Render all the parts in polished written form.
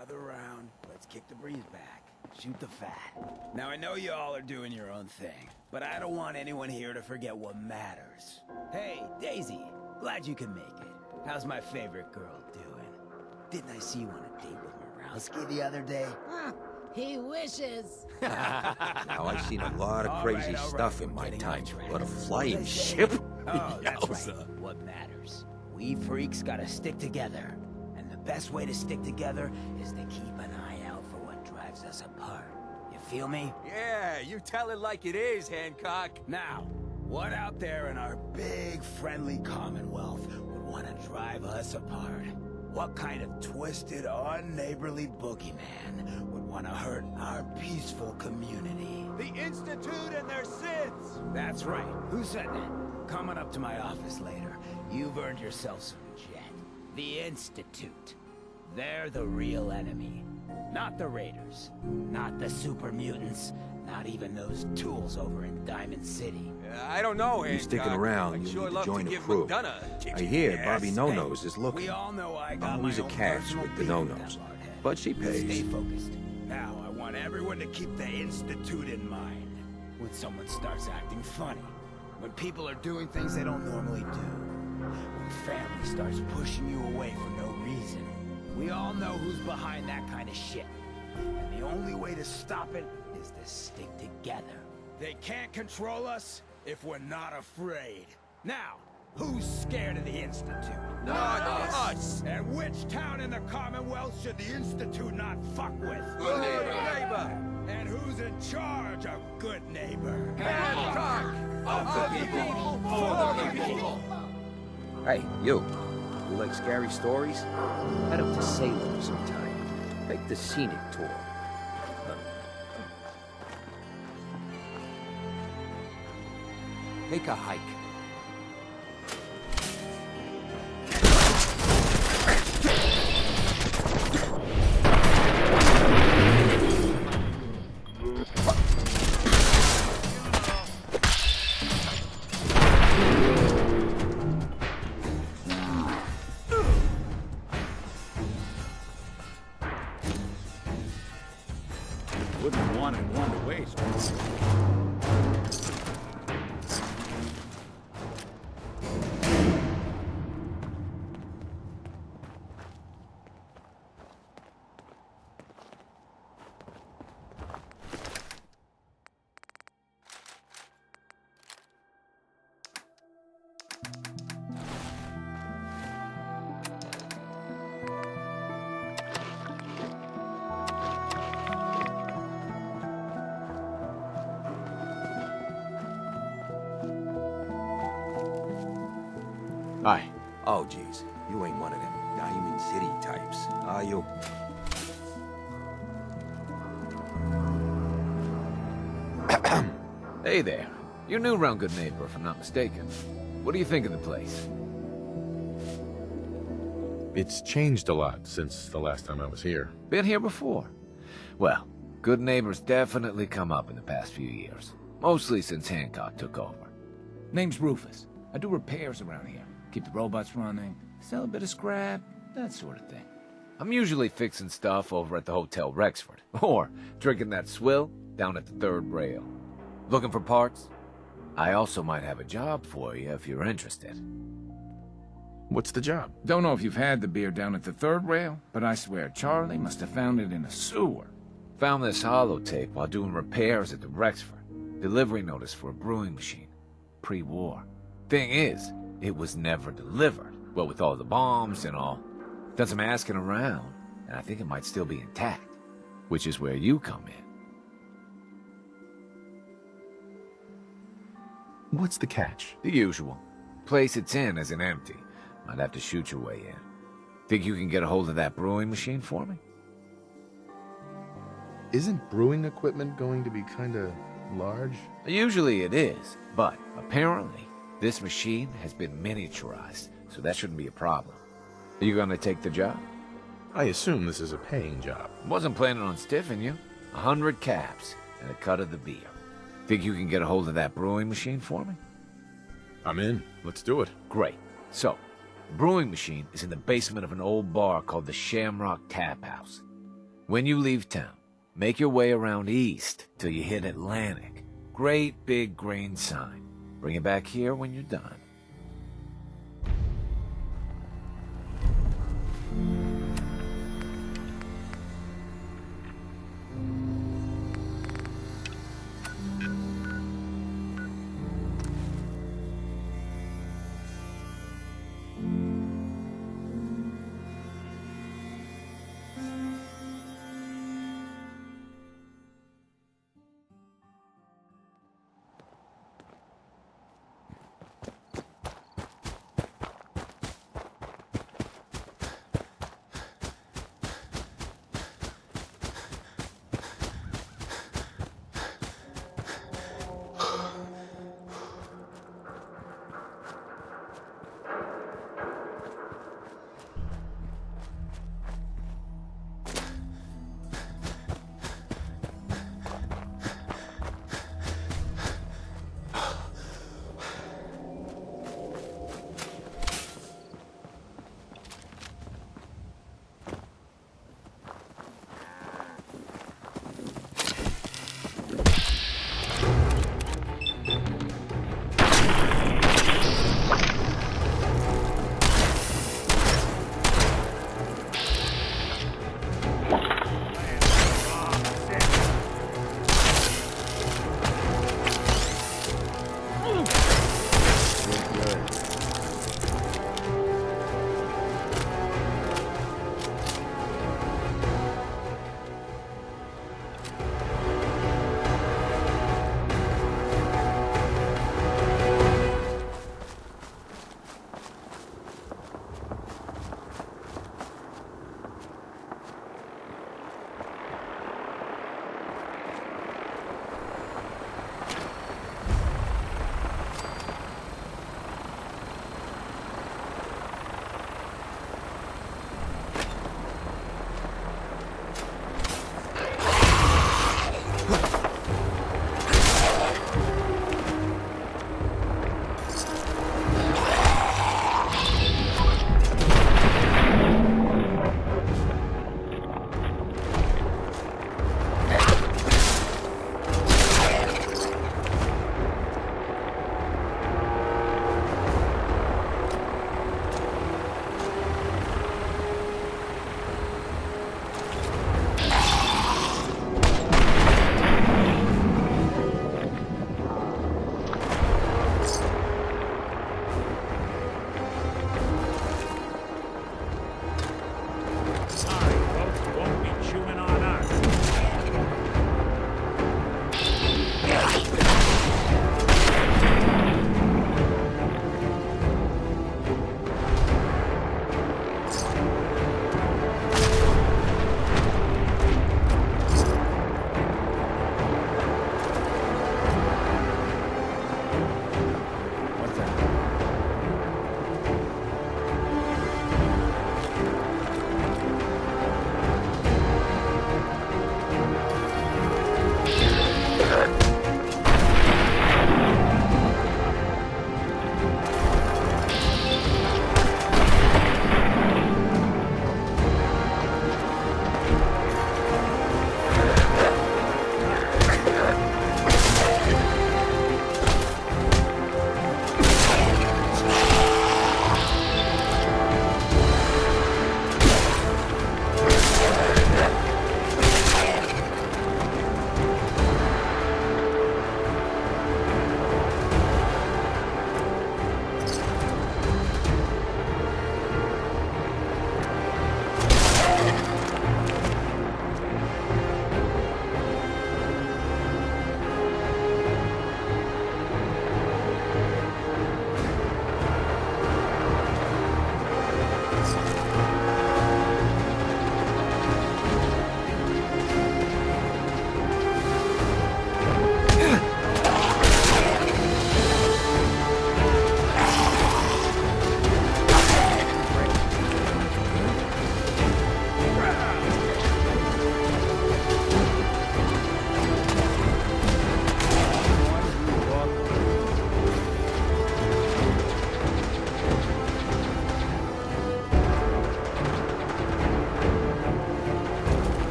Gather around. Let's kick the breeze back. Shoot the fat. Now, I know you all are doing your own thing, but I don't want anyone here to forget what matters. Hey, Daisy. Glad you can make it. How's my favorite girl doing? Didn't I see you on a date with Morowski the other day? Huh, he wishes. Now, I've seen a lot of crazy stuff in my time, but a flying ship? Oh, that's right. What matters? We freaks gotta stick together. And the best way to stick together is to keep an eye out for what drives us apart. You feel me? Yeah, you tell it like it is, Hancock. Now, what out there in our big, friendly Commonwealth would want to drive us apart? What kind of twisted, unneighborly boogeyman would want to hurt our peaceful community? The Institute and their sins! That's right. Who said that? Coming up to my office later. You've earned yourself some jet. The Institute. They're the real enemy. Not the Raiders. Not the super mutants. Not even those tools over in Diamond City. I don't know, You Hancock. sticking around, I'd you sure need to love join to the give crew. McDonough a kick I in hear the Bobby ass. No-Nose is looking. We all know I got Always my a own catch personal with the beef no-nos. with that hardhead. But she pays. Stay focused. Now, I want everyone to keep the Institute in mind. When someone starts acting funny. When people are doing things they don't normally do. When family starts pushing you away for no reason. We all know who's behind that kind of shit. And the only way to stop it is to stick together. They can't control us if we're not afraid. Now, who's scared of the Institute? Not us! And which town in the Commonwealth should the Institute not fuck with? Good neighbor! And who's in charge of good neighbor? Hancock! Of the people, for the people! Hey, you. You like scary stories? Head up to Salem sometime. Take the scenic tour. Take a hike. Wouldn't want one to waste. Hi. Oh, geez. You ain't one of them Diamond City types, are you? Hey there. You're new around Good Neighbor, if I'm not mistaken. What do you think of the place? It's changed a lot since the last time I was here. Been here before? Well, Good Neighbor's definitely come up in the past few years. Mostly since Hancock took over. Name's Rufus. I do repairs around here. Keep the robots running, sell a bit of scrap, that sort of thing. I'm usually fixing stuff over at the Hotel Rexford, or drinking that swill down at the third rail. Looking for parts? I also might have a job for you if you're interested. What's the job? Don't know if you've had the beer down at the third rail, but I swear Charlie must have found it in a sewer. Found this holotape while doing repairs at the Rexford. Delivery notice for a brewing machine. Pre-war. Thing is, it was never delivered. Well, with all the bombs and all. Done some asking around, and I think it might still be intact. Which is where you come in. What's the catch? The usual. Place it's in isn't empty. Might have to shoot your way in. Think you can get a hold of that brewing machine for me? Isn't brewing equipment going to be kinda large? Usually it is, but apparently this machine has been miniaturized, so that shouldn't be a problem. Are you gonna take the job? I assume this is a paying job. Wasn't planning on stiffing you. 100 caps and a cut of the beer. Think you can get a hold of that brewing machine for me? I'm in. Let's do it. Great. So, the brewing machine is in the basement of an old bar called the Shamrock Tap House. When you leave town, make your way around east till you hit Atlantic. Great big green sign. Bring it back here when you're done.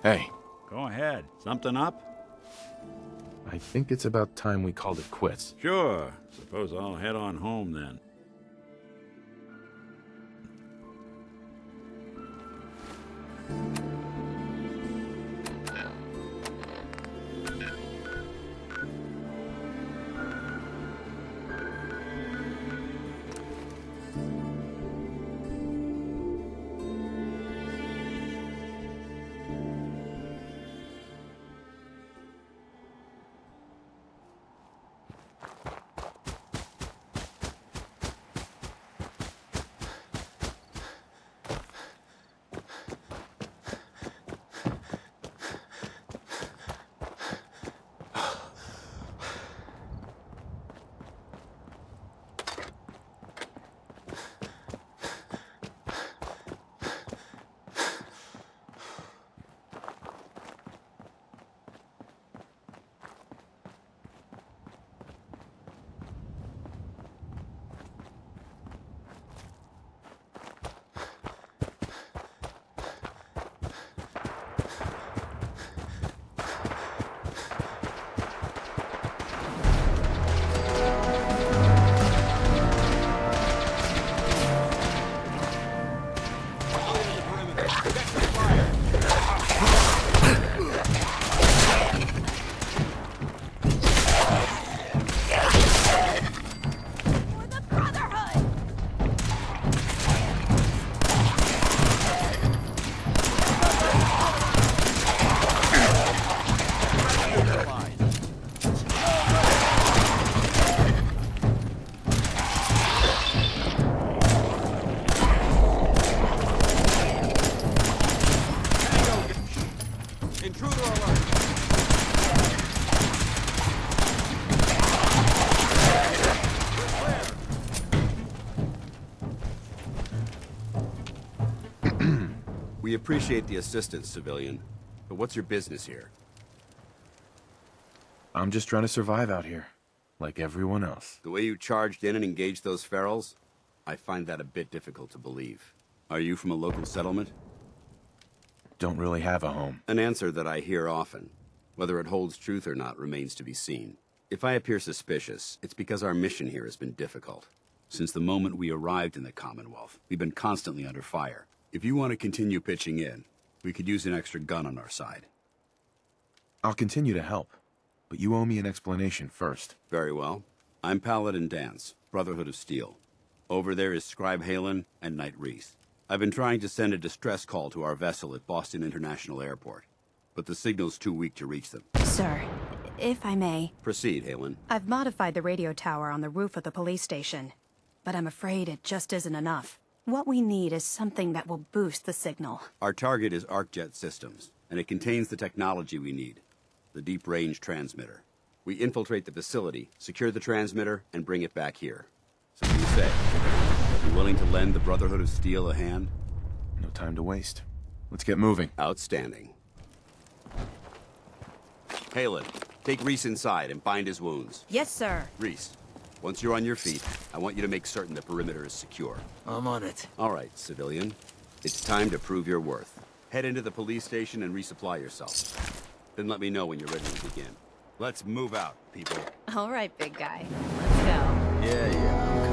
Hey, Go ahead. Something up? I think it's about time we called it quits. Sure. Suppose I'll head on home then. For the Brotherhood! Intruder alert! We appreciate the assistance, civilian. But what's your business here? I'm just trying to survive out here, like everyone else. The way you charged in and engaged those ferals? I find that a bit difficult to believe. Are you from a local settlement? Don't really have a home. An answer that I hear often. Whether it holds truth or not remains to be seen. If I appear suspicious, it's because our mission here has been difficult. Since the moment we arrived in the Commonwealth, we've been constantly under fire. If you want to continue pitching in, we could use an extra gun on our side. I'll continue to help, but you owe me an explanation first. Very well. I'm Paladin Dance, Brotherhood of Steel. Over there is Scribe Halen and Knight Reese. I've been trying to send a distress call to our vessel at Boston International Airport, but the signal's too weak to reach them. Sir, if I may, Proceed, Halen. I've modified the radio tower on the roof of the police station, but I'm afraid it just isn't enough. What we need is something that will boost the signal. Our target is ArcJet Systems, and it contains the technology we need, the deep-range transmitter. We infiltrate the facility, secure the transmitter, and bring it back here. So what do you say? You willing to lend the Brotherhood of Steel a hand? No time to waste. Let's get moving. Outstanding. Halen, take Reese inside and bind his wounds. Yes, sir. Reese, once you're on your feet, I want you to make certain the perimeter is secure. I'm on it. All right, civilian. It's time to prove your worth. Head into the police station and resupply yourself. Then let me know when you're ready to begin. Let's move out, people. All right, big guy. Let's go. Yeah, I'm coming.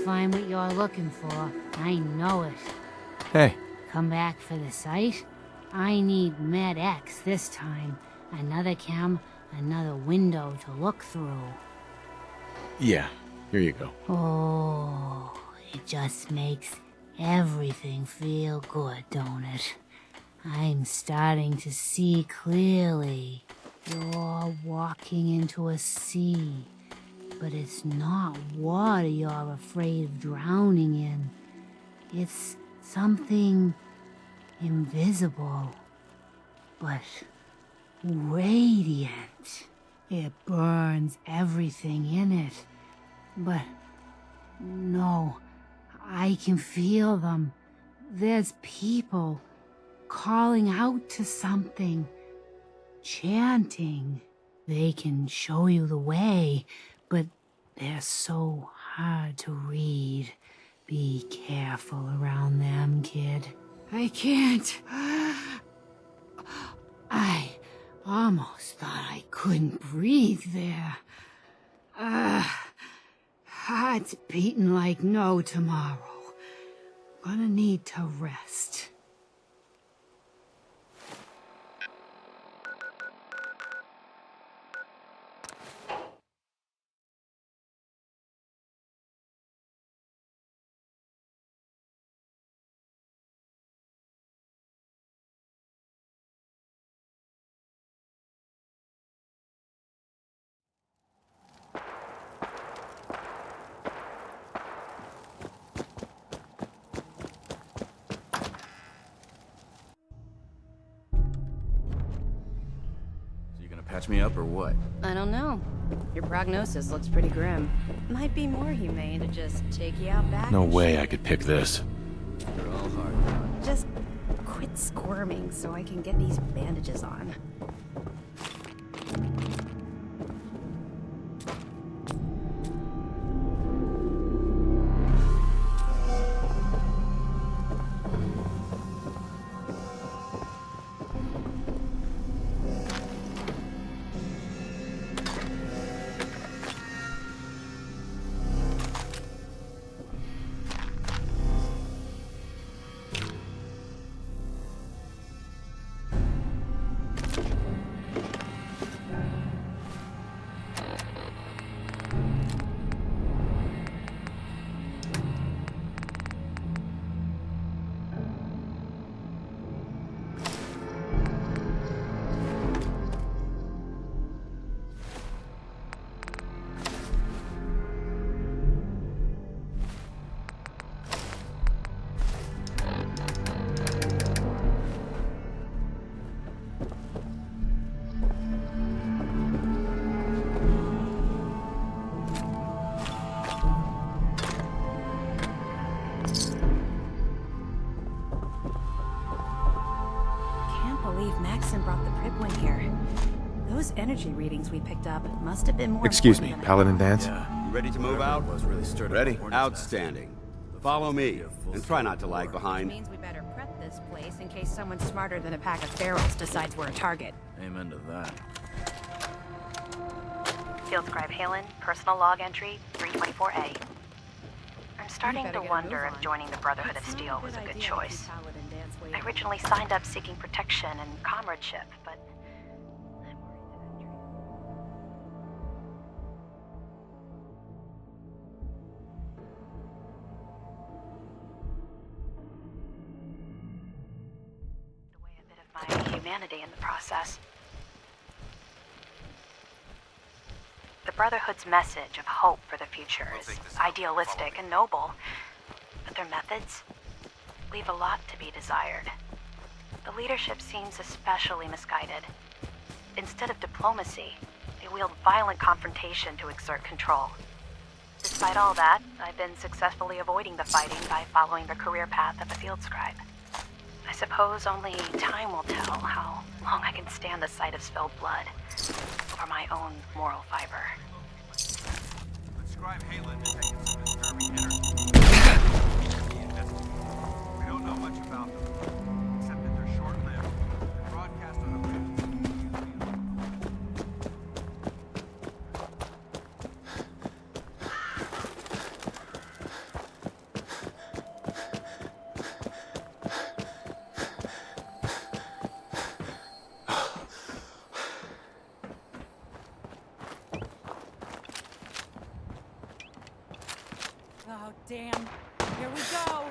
find what you're looking for. I know it. Hey. Come back for the site? I need Med X this time. Another cam, another window to look through. Yeah, here you go. Oh, it just makes everything feel good, don't it? I'm starting to see clearly. You're walking into a sea, but it's not water you're afraid of drowning in. It's something invisible, but radiant. It burns everything in it. But no, I can feel them. There's people calling out to something, chanting. They can show you the way, but they're so hard to read. Be careful around them, kid. I can't. I almost thought I couldn't breathe there. Heart's beating like no tomorrow. Gonna need to rest. Patch me up or what? I don't know. Your prognosis looks pretty grim. Might be more humane to just take you out back. No way I could pick this. They're all hard. Just quit squirming so I can get these bandages on. Energy readings we picked up must have been more. Excuse me, Paladin Vance? Yeah. You ready to move out? Was really sturdy. Ready? Outstanding. Follow me, and try not to lag Which behind. means we better prep this place in case someone smarter than a pack of ferals decides we're a target. Amen to that. Field Scribe Halen, personal log entry 324A. I'm starting to wonder if joining the Brotherhood of Steel was a good choice. I originally signed up seeking protection and comradeship, but humanity in the process. The Brotherhood's message of hope for the future is idealistic and noble, but their methods leave a lot to be desired. The leadership seems especially misguided. Instead of diplomacy, they wield violent confrontation to exert control. Despite all that, I've been successfully avoiding the fighting by following the career path of a field scribe. I suppose only time will tell how long I can stand the sight of spilled blood over my own moral fiber. Scribe Halen detected some disturbing energy. We don't know much about them, except that they're short-lived and broadcast on a Damn. Here we go.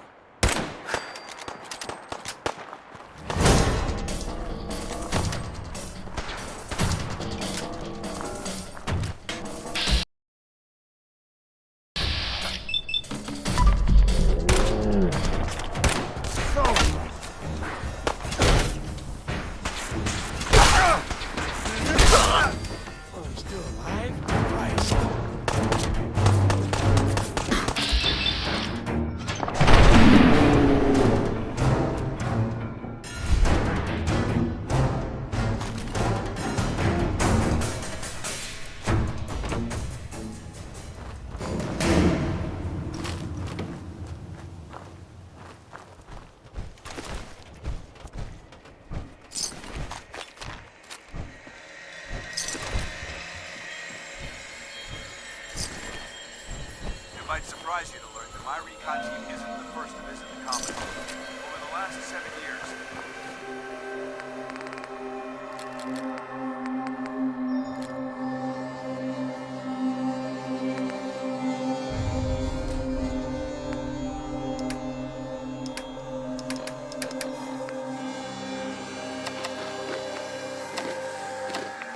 It might surprise you to learn that my recon team isn't the first to visit the Commonwealth. Over the last 7 years,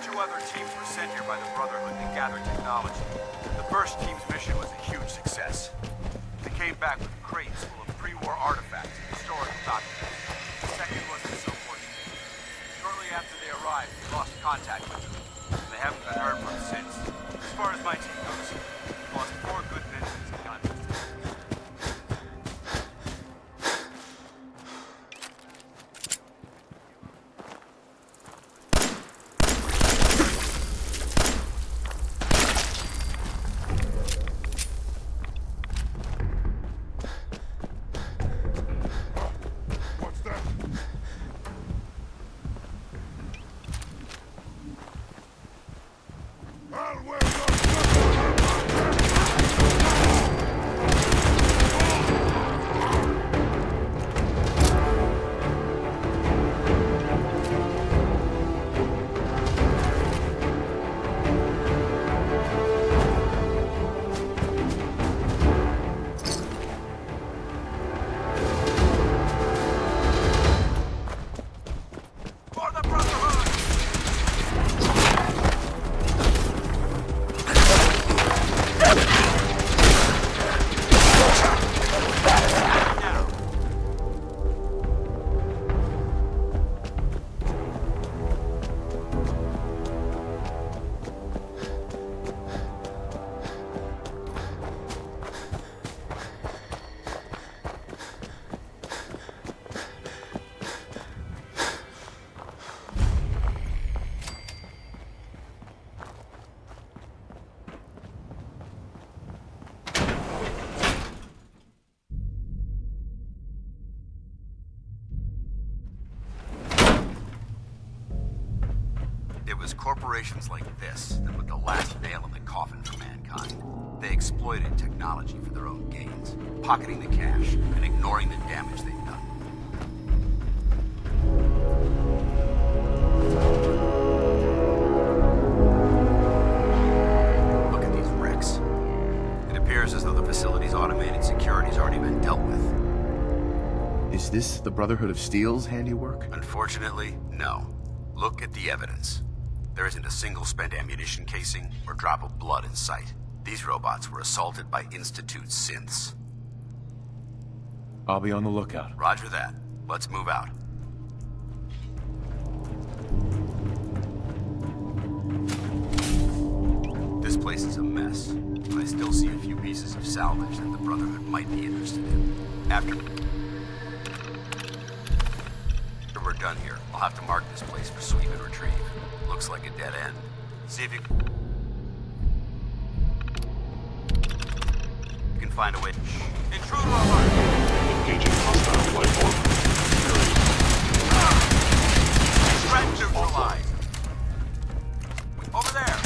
two other teams were sent here by the Brotherhood to gather technology. The first team's mission was a huge success. They came back with crates full of pre-war artifacts and historical documents. The second wasn't so fortunate. Shortly after they arrived, we lost contact with them. They haven't been heard from since. As far as my team goes, we've lost 4 good citizens in conflict. For the Brotherhood! Now. It was corporations like this that put the last nail in the coffin for mankind. They exploited technology for their own gains, pocketing the cash and ignoring the damage they've done. Look at these wrecks. It appears as though the facility's automated security's already been dealt with. Is this the Brotherhood of Steel's handiwork? Unfortunately, no. Look at the evidence. There isn't a single spent ammunition casing or drop of blood in sight. These robots were assaulted by Institute synths. I'll be on the lookout. Roger that. Let's move out. This place is a mess, but I still see a few pieces of salvage that the Brotherhood might be interested in. After we're done here, I'll have to mark this place for sweep and retrieve. Looks like a dead end. See if you can find a way. Intruder alert! Engaging hostile life form. Threat neutralized. Over there.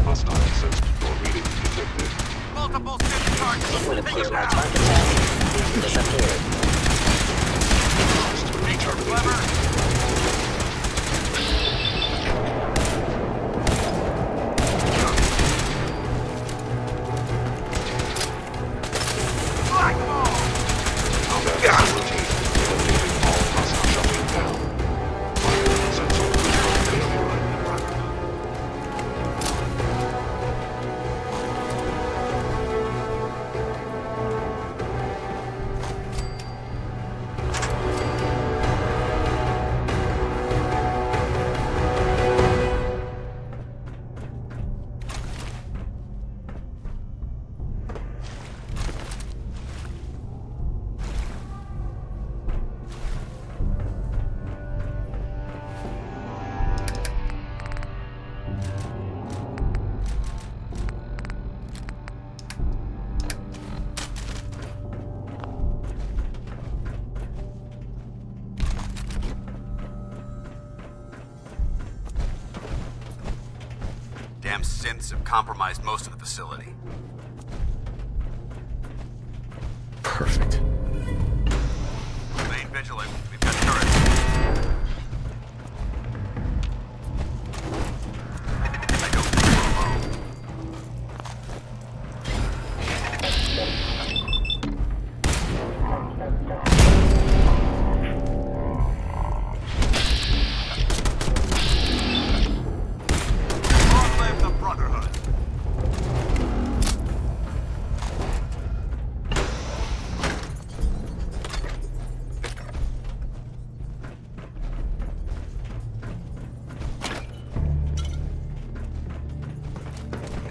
Hostile access. Your reading detected. multiple SIM cards. It would appear my target tag disappeared. Clever. Damn synths have compromised most of the facility. Perfect. Remain vigilant. We've got turrets. I don't think we're alone. Long live the Brotherhood.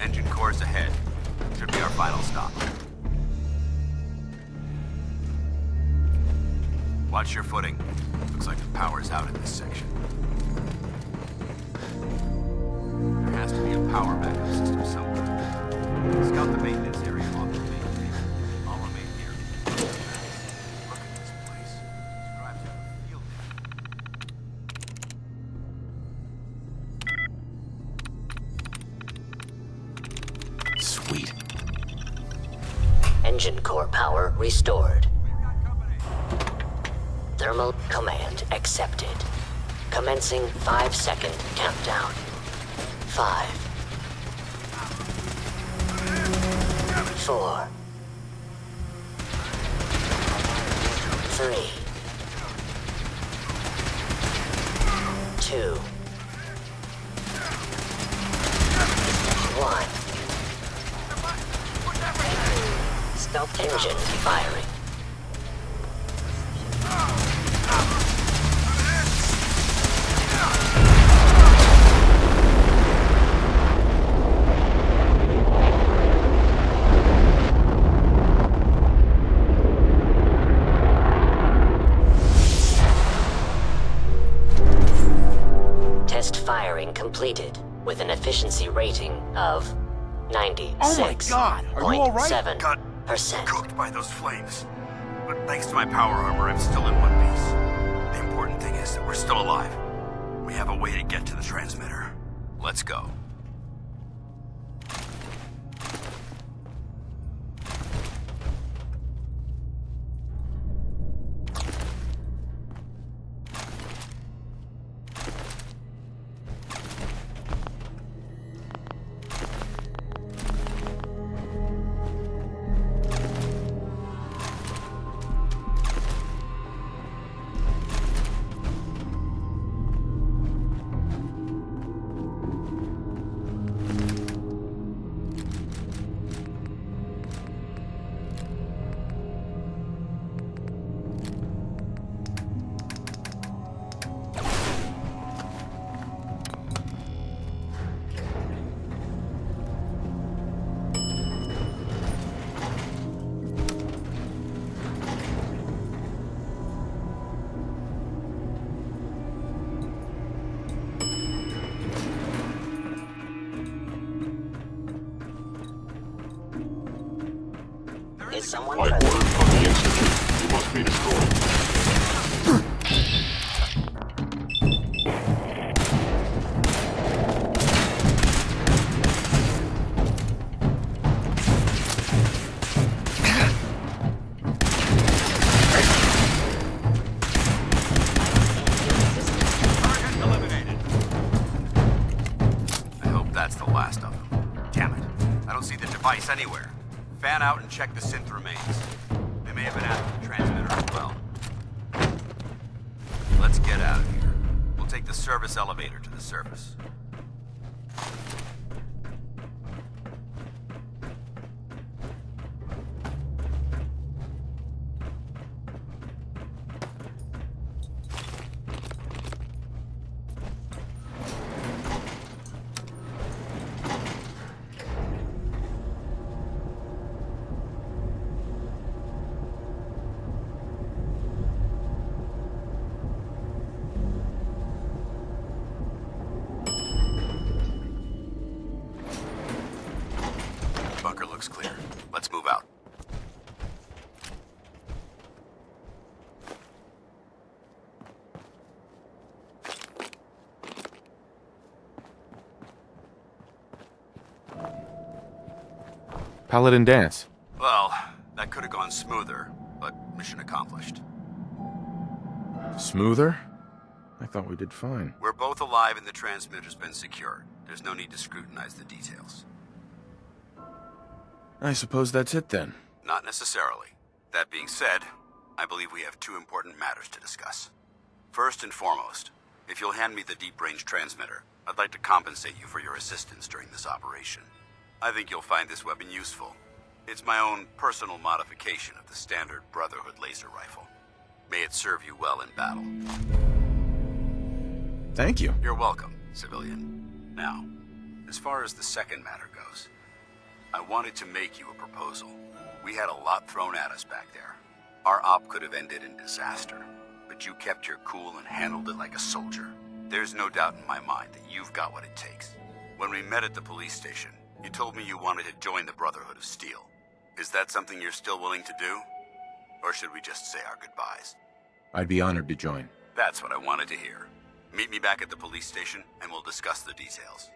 Engine course ahead. Should be our final stop. Watch your footing. Looks like the power's out in this section. There has to be a power backup system somewhere. Scout the maintenance area off the main base. I'll remain here. Look at this place. Scribes have a field day. Sweet. Engine core power restored. Thermal command accepted. Commencing 5-second countdown. 5, 4, 3, 2, 1. Stop engine firing. Test firing completed with an efficiency rating of 96.7%. Oh my God! Are you all right? Got cooked by those flames. But thanks to my power armor, I'm still in one piece. The important thing is that we're still alive. We have a way to get to the transmitter. Let's go. Is someone Life present? order from the Institute. You must be destroyed. That's the last of them. Damn it. I don't see the device anywhere. Fan out and check the synth remains. They may have been after the transmitter as well. Let's get out of here. We'll take the service elevator to the surface. Bunker looks clear. Let's move out. Paladin dance. Well, that could have gone smoother, but mission accomplished. Smoother? I thought we did fine. We're both alive and the transmitter's been secured. There's no need to scrutinize the details. I suppose that's it then. Not necessarily. That being said, I believe we have two important matters to discuss. First and foremost, if you'll hand me the deep-range transmitter, I'd like to compensate you for your assistance during this operation. I think you'll find this weapon useful. It's my own personal modification of the standard Brotherhood laser rifle. May it serve you well in battle. Thank you. You're welcome, civilian. Now, as far as the second matter goes, I wanted to make you a proposal. We had a lot thrown at us back there. Our op could have ended in disaster, but you kept your cool and handled it like a soldier. There's no doubt in my mind that you've got what it takes. When we met at the police station, you told me you wanted to join the Brotherhood of Steel. Is that something you're still willing to do? Or should we just say our goodbyes? I'd be honored to join. That's what I wanted to hear. Meet me back at the police station, and we'll discuss the details.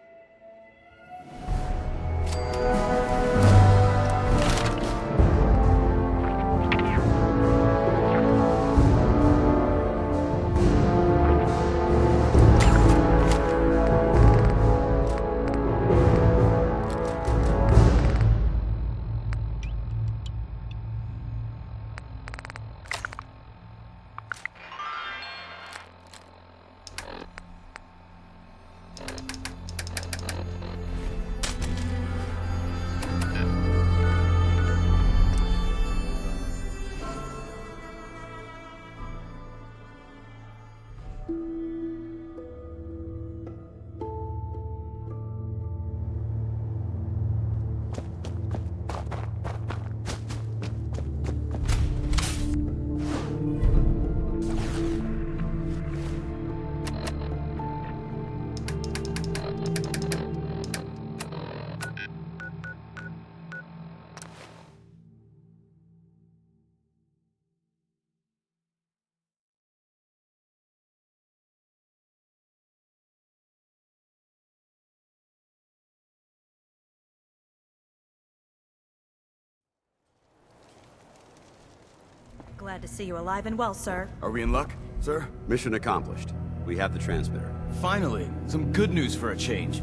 Glad to see you alive and well, sir. Are we in luck, sir? Mission accomplished. We have the transmitter. Finally, some good news for a change.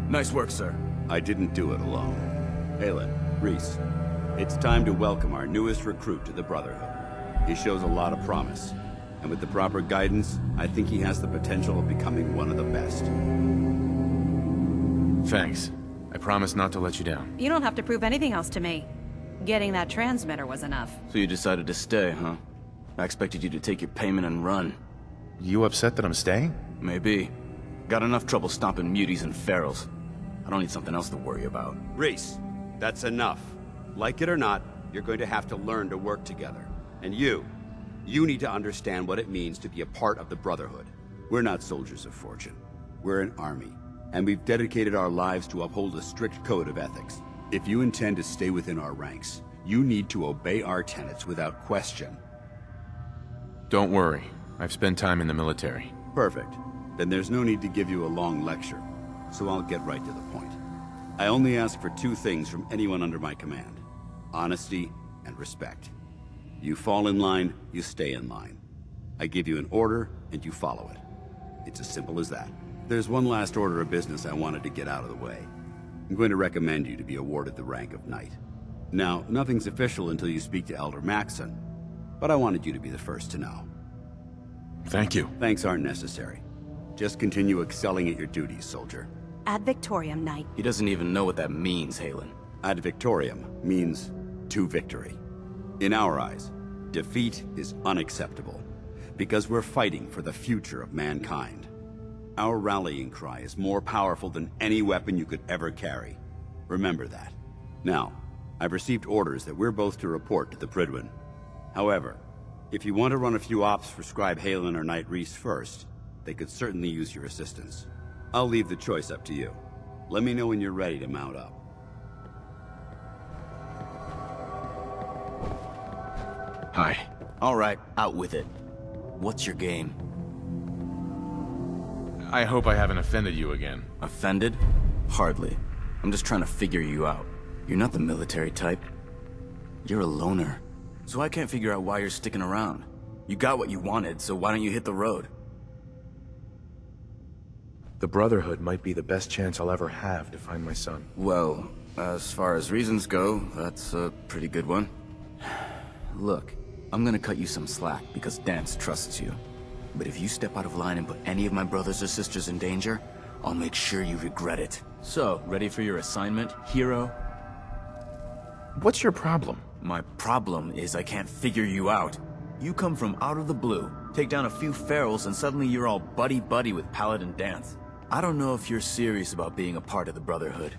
Nice work, sir. I didn't do it alone. Aelin, Reese, it's time to welcome our newest recruit to the Brotherhood. He shows a lot of promise, and with the proper guidance, I think he has the potential of becoming one of the best. Thanks. I promise not to let you down. You don't have to prove anything else to me. Getting that transmitter was enough. So you decided to stay, huh? I expected you to take your payment and run. You upset that I'm staying? Maybe. Got enough trouble stomping muties and ferals. I don't need something else to worry about. Reese, that's enough. Like it or not, you're going to have to learn to work together. And you need to understand what it means to be a part of the Brotherhood. We're not soldiers of fortune. We're an army, and we've dedicated our lives to uphold a strict code of ethics. If you intend to stay within our ranks, you need to obey our tenets without question. Don't worry. I've spent time in the military. Perfect. Then there's no need to give you a long lecture, so I'll get right to the point. I only ask for two things from anyone under my command: honesty and respect. You fall in line, you stay in line. I give you an order, and you follow it. It's as simple as that. There's one last order of business I wanted to get out of the way. I'm going to recommend you to be awarded the rank of Knight. Now, nothing's official until you speak to Elder Maxson, but I wanted you to be the first to know. Thank you. Thanks aren't necessary. Just continue excelling at your duties, soldier. Ad Victoriam, Knight. He doesn't even know what that means, Halen. Ad Victoriam means to victory. In our eyes, defeat is unacceptable, because we're fighting for the future of mankind. Our rallying cry is more powerful than any weapon you could ever carry. Remember that. Now, I've received orders that we're both to report to the Prydwen. However, if you want to run a few ops for Scribe Halen or Knight Reese first, they could certainly use your assistance. I'll leave the choice up to you. Let me know when you're ready to mount up. Hi. All right, out with it. What's your game? I hope I haven't offended you again. Offended? Hardly. I'm just trying to figure you out. You're not the military type. You're a loner. So I can't figure out why you're sticking around. You got what you wanted, so why don't you hit the road? The Brotherhood might be the best chance I'll ever have to find my son. Well, as far as reasons go, that's a pretty good one. Look, I'm gonna cut you some slack because Dance trusts you. But if you step out of line and put any of my brothers or sisters in danger, I'll make sure you regret it. So, ready for your assignment, hero? What's your problem? My problem is I can't figure you out. You come from out of the blue, take down a few ferals, and suddenly you're all buddy-buddy with Paladin Dance. I don't know if you're serious about being a part of the Brotherhood,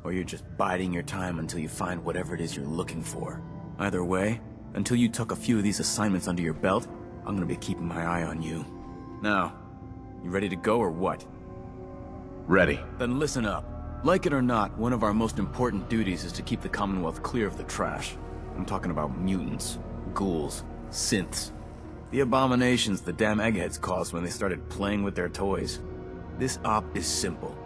or you're just biding your time until you find whatever it is you're looking for. Either way, until you tuck a few of these assignments under your belt, I'm gonna be keeping my eye on you. Now, you ready to go or what? Ready. Then listen up. Like it or not, one of our most important duties is to keep the Commonwealth clear of the trash. I'm talking about mutants, ghouls, synths. The abominations the damn eggheads caused when they started playing with their toys. This op is simple.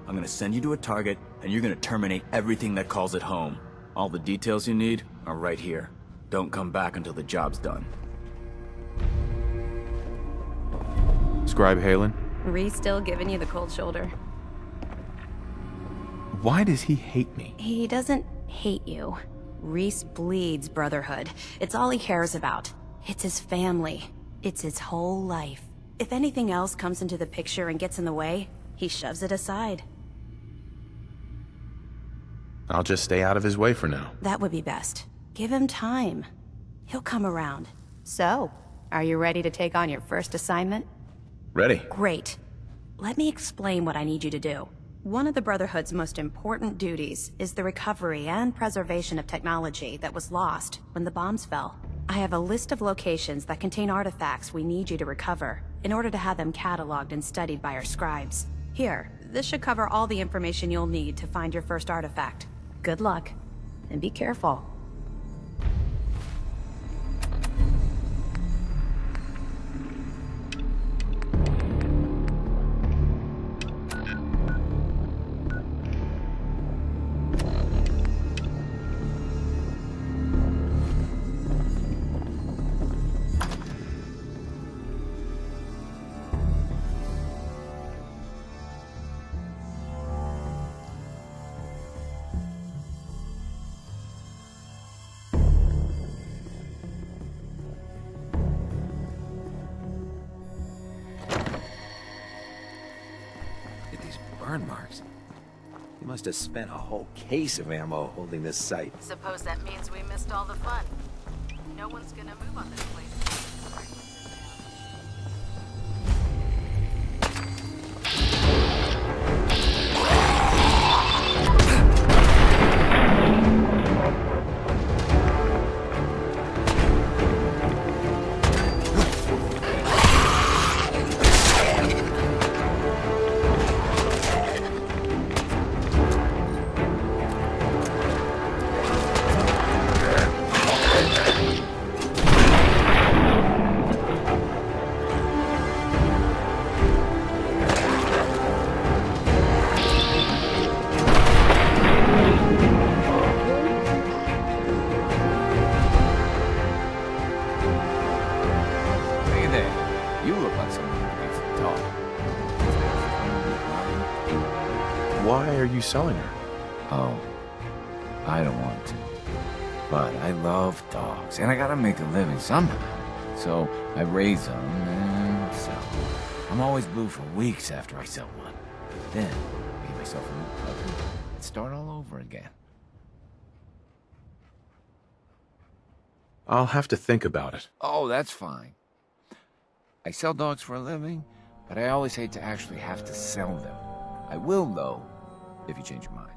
I'm gonna send you to a target, and you're gonna terminate everything that calls it home. All the details you need are right here. Don't come back until the job's done. Scribe Halen? Reese still giving you the cold shoulder? Why does he hate me? He doesn't hate you. Reese bleeds Brotherhood. It's all he cares about. It's his family. It's his whole life. If anything else comes into the picture and gets in the way, he shoves it aside. I'll just stay out of his way for now. That would be best. Give him time. He'll come around. So, are you ready to take on your first assignment? Ready. Great. Let me explain what I need you to do. One of the Brotherhood's most important duties is the recovery and preservation of technology that was lost when the bombs fell. I have a list of locations that contain artifacts we need you to recover in order to have them cataloged and studied by our scribes. Here, this should cover all the information you'll need to find your first artifact. Good luck, and be careful. Burn marks. He must have spent a whole case of ammo holding this site. Suppose that means we missed all the fun. No one's gonna move on this place. Why are you selling her? Oh, I don't want to. But I love dogs, and I gotta make a living somehow. So I raise them and sell them. I'm always blue for weeks after I sell one. Then I get myself a new puppy and start all over again. I'll have to think about it. Oh, that's fine. I sell dogs for a living, but I always hate to actually have to sell them. I will, though, if you change your mind.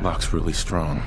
Lock's really strong.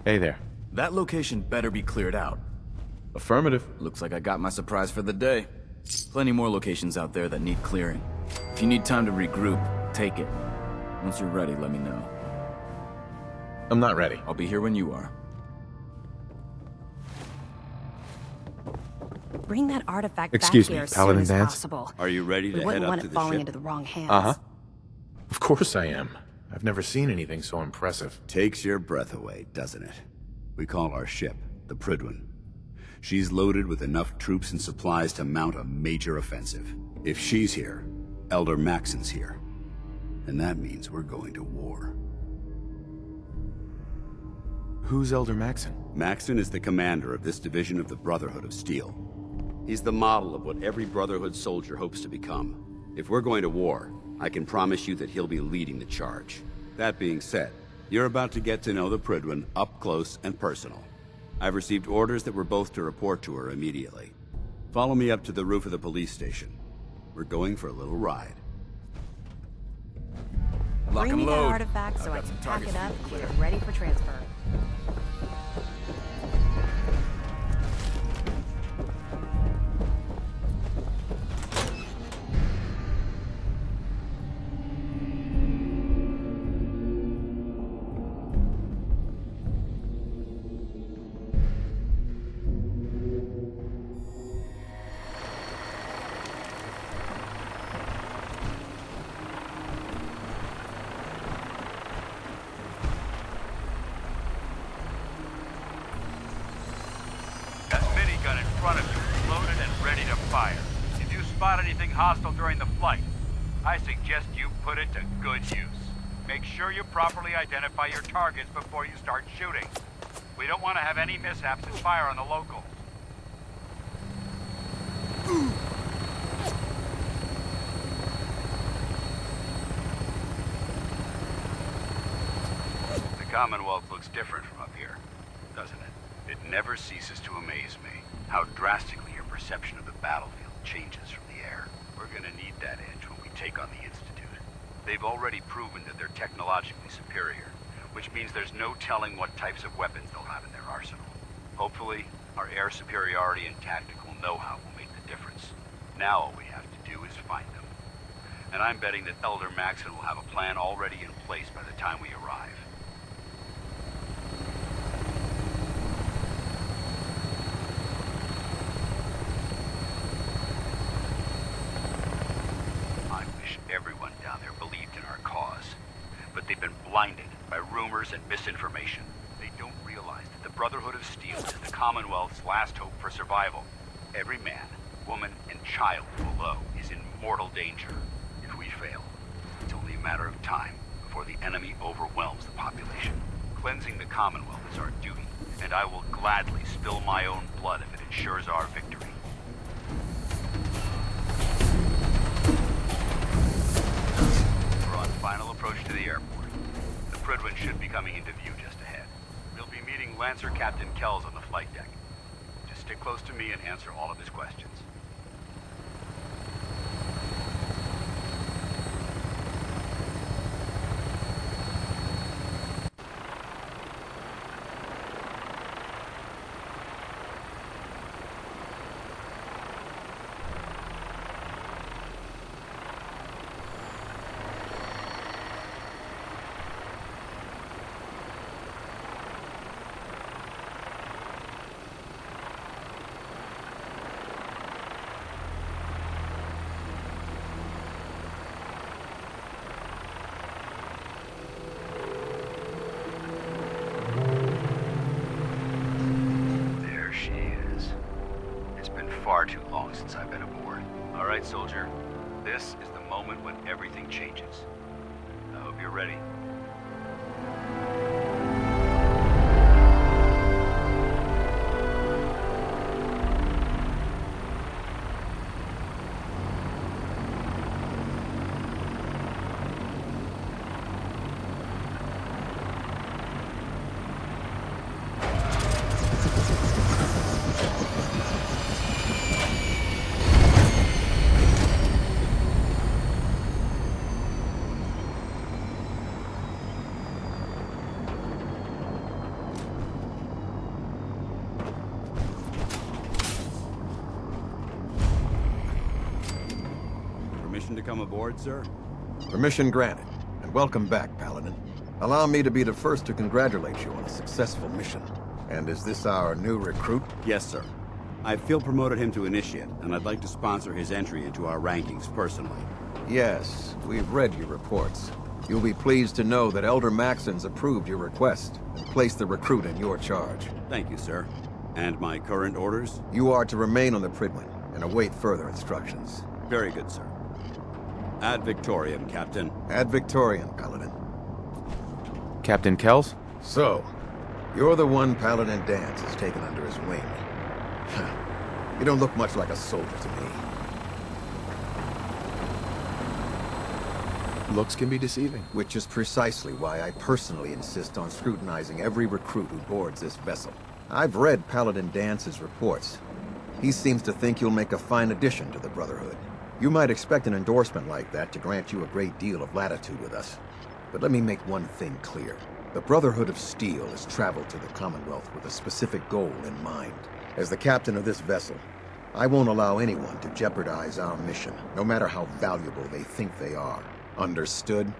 Hey there. That location better be cleared out. Affirmative. Looks like I got my surprise for the day. Plenty more locations out there that need clearing. If you need time to regroup, take it. Once you're ready, let me know. I'm not ready. I'll be here when you are. Bring that artifact Excuse back me, here as Paladin soon as Vance? possible. Are you ready to We wouldn't head up want to it the falling ship? into the wrong hands. Uh-huh. Of course I am. I've never seen anything so impressive. Takes your breath away, doesn't it? We call our ship the Prydwen. She's loaded with enough troops and supplies to mount a major offensive. If she's here, Elder Maxon's here. And that means we're going to war. Who's Elder Maxon? Maxon is the commander of this division of the Brotherhood of Steel. He's the model of what every Brotherhood soldier hopes to become. If we're going to war, I can promise you that he'll be leading the charge. That being said, you're about to get to know the Prydwen up close and personal. I've received orders that we're both to report to her immediately. Follow me up to the roof of the police station. We're going for a little ride. Lock Bring and me that load. artifact so I've I got can some pack targets it for you up to and clear. get it ready for transfer. That minigun in front of you is loaded and ready to fire. If you spot anything hostile during the flight, I suggest you put it to good use. Make sure you properly identify your targets before you start shooting. We don't want to have any mishaps and fire on the locals. The Commonwealth looks different from up here, doesn't it? It never ceases to amaze me how drastically your perception of the battlefield changes from the air. We're gonna need that edge when we take on the Institute. They've already proven that they're technologically superior, which means there's no telling what types of weapons they'll have in their arsenal. Hopefully, our air superiority and tactical know-how will make the difference. Now all we have to do is find them. And I'm betting that Elder Maxon will have a plan already in place by the time we arrive. I wish everyone down there believed in our cause. But they've been blinded by rumors and misinformation. They don't realize that the Brotherhood of Steel is the Commonwealth's last hope for survival. Every man, woman, and child below is in mortal danger. If we fail, it's only a matter of time before the enemy overwhelms the population. Cleansing the Commonwealth is our duty, and I will gladly spill my own blood if it ensures our victory. We're on final approach to the airport. The Prydwen should be coming into view just ahead. We'll be meeting Lancer Captain Kells on the flight deck. Just stick close to me and answer all of his questions. There she is. It's been far too long since I've been aboard. All right, soldier. This is the moment when everything changes. I hope you're ready. come aboard, sir? Permission granted, and welcome back, Paladin. Allow me to be the first to congratulate you on a successful mission. And is this our new recruit? Yes, sir. I feel promoted him to initiate, and I'd like to sponsor his entry into our rankings personally. Yes, we've read your reports. You'll be pleased to know that Elder Maxon's approved your request and placed the recruit in your charge. Thank you, sir. And my current orders? You are to remain on the Pridwin and await further instructions. Very good, sir. Ad Victoriam, Captain. Ad Victoriam, Paladin. Captain Kells? So, you're the one Paladin Danse has taken under his wing. You don't look much like a soldier to me. Looks can be deceiving. Which is precisely why I personally insist on scrutinizing every recruit who boards this vessel. I've read Paladin Dance's reports. He seems to think you'll make a fine addition to the Brotherhood. You might expect an endorsement like that to grant you a great deal of latitude with us. But let me make one thing clear. The Brotherhood of Steel has traveled to the Commonwealth with a specific goal in mind. As the captain of this vessel, I won't allow anyone to jeopardize our mission, no matter how valuable they think they are. Understood?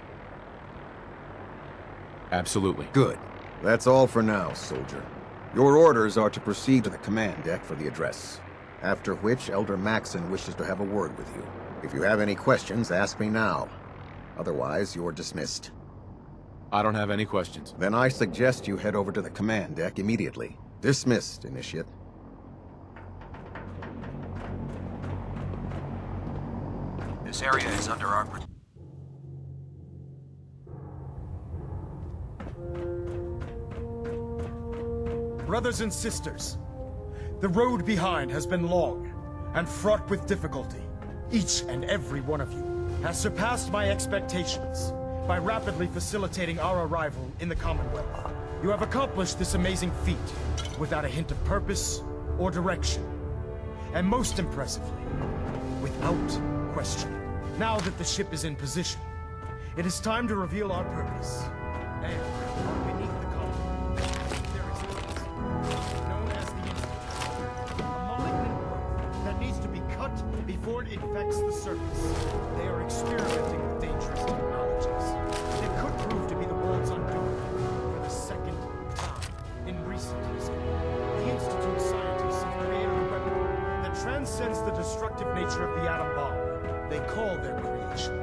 Absolutely. Good. That's all for now, soldier. Your orders are to proceed to the command deck for the address. After which, Elder Maxon wishes to have a word with you. If you have any questions, ask me now. Otherwise, you're dismissed. I don't have any questions. Then I suggest you head over to the command deck immediately. Dismissed, Initiate. This area is under our... Brothers and sisters, the road behind has been long and fraught with difficulty. Each and every one of you has surpassed my expectations by rapidly facilitating our arrival in the Commonwealth. You have accomplished this amazing feat without a hint of purpose or direction. And most impressively, without question. Now that the ship is in position, it is time to reveal our purpose. And beneath the Commonwealth, there is this, known as the Institute. A malignant growth that needs to be cut before it infects the surface. They are experimenting with dangerous technologies. It could prove to be the world's undoing for the second time in recent history. The Institute scientists have created a weapon that transcends the destructive nature of the atom bomb. They call their creation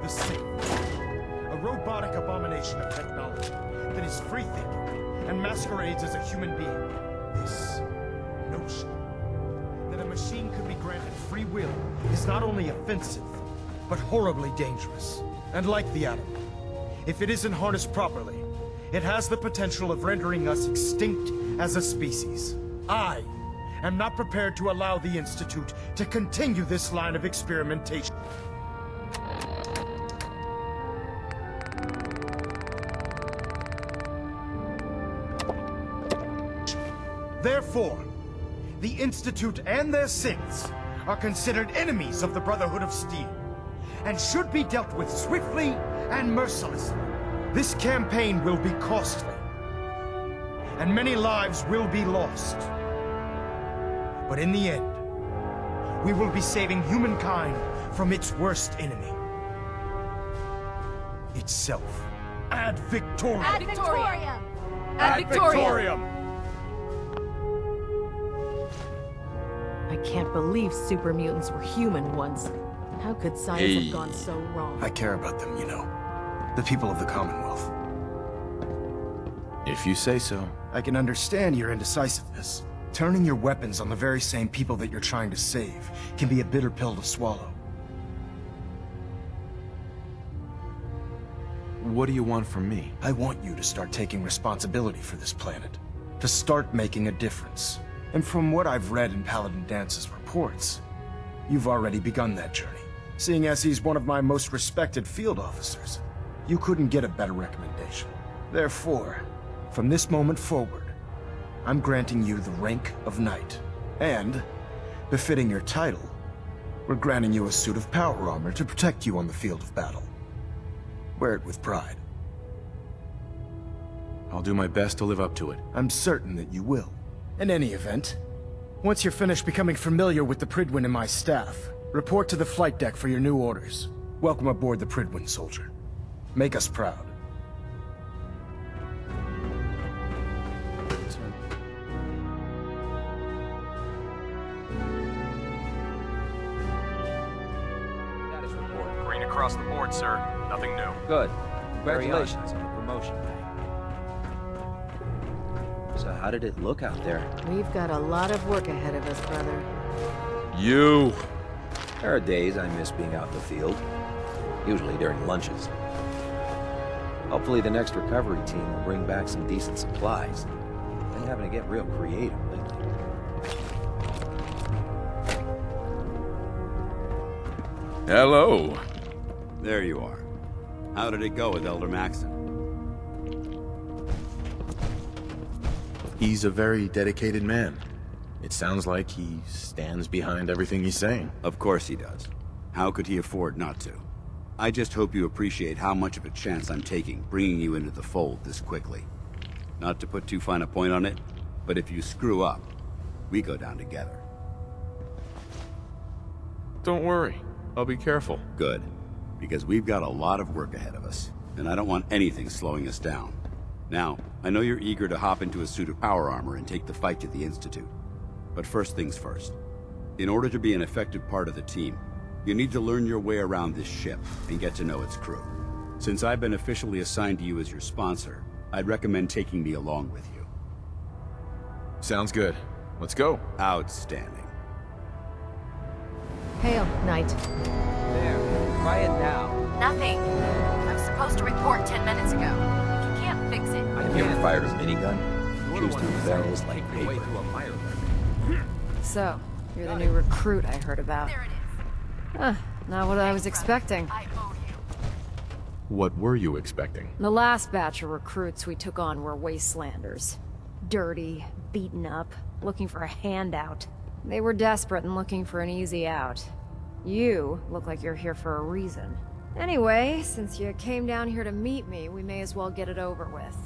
the Sith, a robotic abomination of technology that is free-thinking and masquerades as a human being. This notion that a machine could be granted free will is not only offensive, but horribly dangerous. And like the atom, if it isn't harnessed properly, it has the potential of rendering us extinct as a species. I am not prepared to allow the Institute to continue this line of experimentation. Therefore, the Institute and their Siths are considered enemies of the Brotherhood of Steel, and should be dealt with swiftly and mercilessly. This campaign will be costly, and many lives will be lost. But in the end, we will be saving humankind from its worst enemy. Itself. Ad Victoriam! Ad Victoriam! Ad Victoriam! I can't believe super mutants were human once. How could science have gone so wrong? I care about them, you know. The people of the Commonwealth. If you say so. I can understand your indecisiveness. Turning your weapons on the very same people that you're trying to save can be a bitter pill to swallow. What do you want from me? I want you to start taking responsibility for this planet. To start making a difference. And from what I've read in Paladin Dance's reports, you've already begun that journey. Seeing as he's one of my most respected field officers, you couldn't get a better recommendation. Therefore, from this moment forward, I'm granting you the rank of Knight. And, befitting your title, we're granting you a suit of power armor to protect you on the field of battle. Wear it with pride. I'll do my best to live up to it. I'm certain that you will. In any event, once you're finished becoming familiar with the Pridwin and my staff, Report to the flight deck for your new orders. Welcome aboard the Prydwen, soldier. Make us proud. Status report. Green across the board, sir. Nothing new. Good. Congratulations on the promotion. So how did it look out there? We've got a lot of work ahead of us, brother. You! There are days I miss being out in the field. Usually during lunches. Hopefully the next recovery team will bring back some decent supplies. Been having to get real creative lately. Hello. There you are. How did it go with Elder Maxon? He's a very dedicated man. It sounds like he stands behind everything he's saying. Of course he does. How could he afford not to? I just hope you appreciate how much of a chance I'm taking, bringing you into the fold this quickly. Not to put too fine a point on it, but if you screw up, we go down together. Don't worry. I'll be careful. Good. Because we've got a lot of work ahead of us, and I don't want anything slowing us down. Now, I know you're eager to hop into a suit of power armor and take the fight to the Institute. But first things first. In order to be an effective part of the team, you need to learn your way around this ship and get to know its crew. Since I've been officially assigned to you as your sponsor, I'd recommend taking me along with you. Sounds good. Let's go. Outstanding. Hail, Knight. There, try it now. Nothing. I was supposed to report 10 minutes ago. If you can't fix it... Have you ever fired a minigun? Shoots through barrels like paper. So, you're the new recruit I heard about. There it is. Huh, not what I was expecting. I owe you. What were you expecting? The last batch of recruits we took on were wastelanders. Dirty, beaten up, looking for a handout. They were desperate and looking for an easy out. You look like you're here for a reason. Anyway, since you came down here to meet me, we may as well get it over with.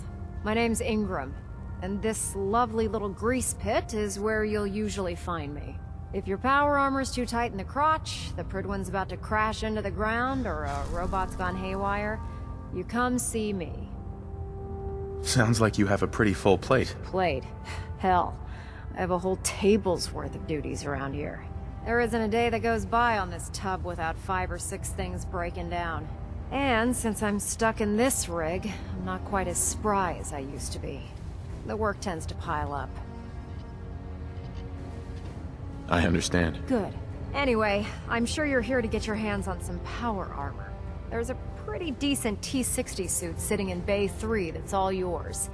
My name's Ingram, and this lovely little grease pit is where you'll usually find me. If your power armor's too tight in the crotch, the Prydwen's about to crash into the ground, or a robot's gone haywire, you come see me. Sounds like you have a pretty full plate. Plate? Hell, I have a whole table's worth of duties around here. There isn't a day that goes by on this tub without 5 or 6 things breaking down. And since I'm stuck in this rig, I'm not quite as spry as I used to be. The work tends to pile up. I understand. Good. Anyway, I'm sure you're here to get your hands on some power armor. There's a pretty decent T-60 suit sitting in Bay 3 that's all yours.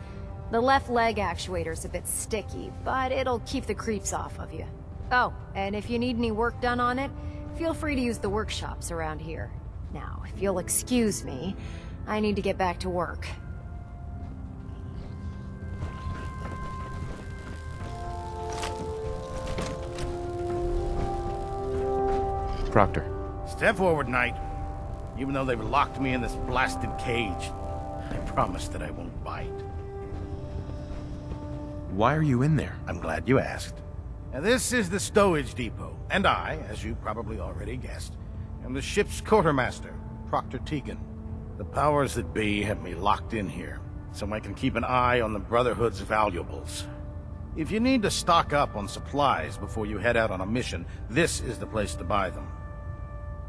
The left leg actuator's a bit sticky, but it'll keep the creeps off of you. Oh, and if you need any work done on it, feel free to use the workshops around here. Now, if you'll excuse me, I need to get back to work. Proctor. Step forward, Knight. Even though they've locked me in this blasted cage, I promise that I won't bite. Why are you in there? I'm glad you asked. Now, this is the stowage depot, and I, as you probably already guessed, am the ship's quartermaster, Proctor Tegan. The powers that be have me locked in here, so I can keep an eye on the Brotherhood's valuables. If you need to stock up on supplies before you head out on a mission, this is the place to buy them.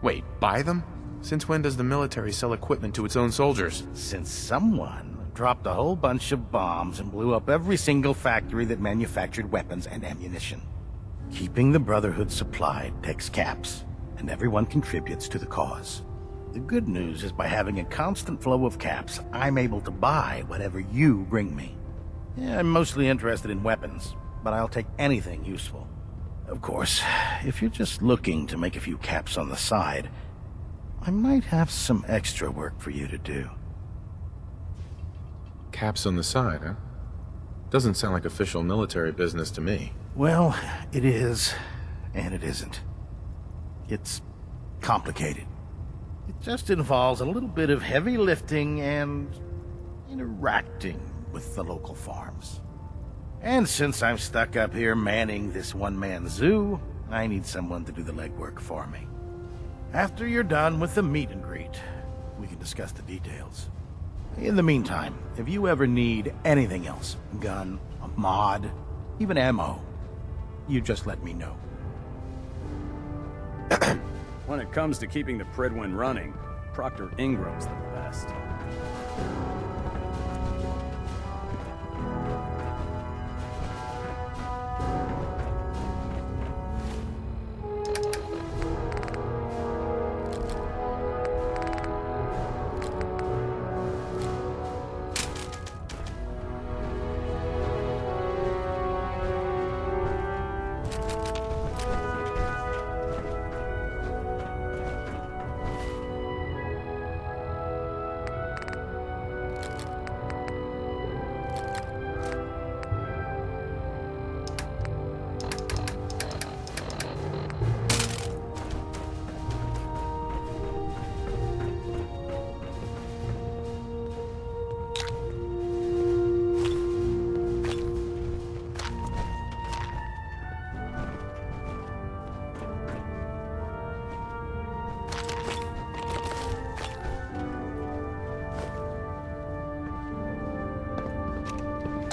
Wait, buy them? Since when does the military sell equipment to its own soldiers? Since someone dropped a whole bunch of bombs and blew up every single factory that manufactured weapons and ammunition. Keeping the Brotherhood supplied takes caps, and everyone contributes to the cause. The good news is by having a constant flow of caps, I'm able to buy whatever you bring me. Yeah, I'm mostly interested in weapons, but I'll take anything useful. Of course, if you're just looking to make a few caps on the side, I might have some extra work for you to do. Caps on the side, huh? Doesn't sound like official military business to me. Well, it is, and it isn't. It's complicated. It just involves a little bit of heavy lifting and interacting with the local farms. And since I'm stuck up here manning this one-man zoo, I need someone to do the legwork for me. After you're done with the meet and greet, we can discuss the details. In the meantime, if you ever need anything else, gun, a mod, even ammo, you just let me know. When it comes to keeping the Pridwin running, Proctor Ingram's the best.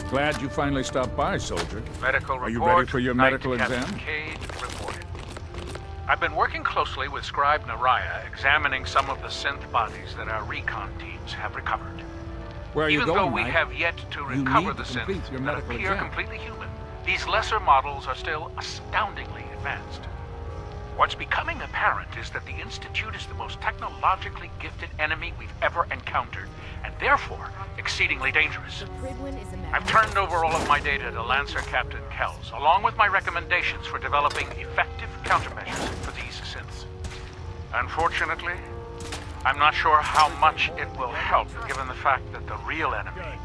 Glad you finally stopped by, soldier. Medical report. Are you ready for your medical Captain exam? Cade reported. I've been working closely with Scribe Naraya, examining some of the synth bodies that our recon teams have recovered. Where are you Even going, though we Knight? have yet to You recover need the to complete synths your that medical appear exam. completely human, these lesser models are still astoundingly advanced. What's becoming apparent is that the Institute is the most technologically gifted enemy we've ever encountered, and therefore exceedingly dangerous. I've turned over all of my data to Lancer Captain Kells, along with my recommendations for developing effective countermeasures for these synths. Unfortunately, I'm not sure how much it will help, given the fact that the real enemy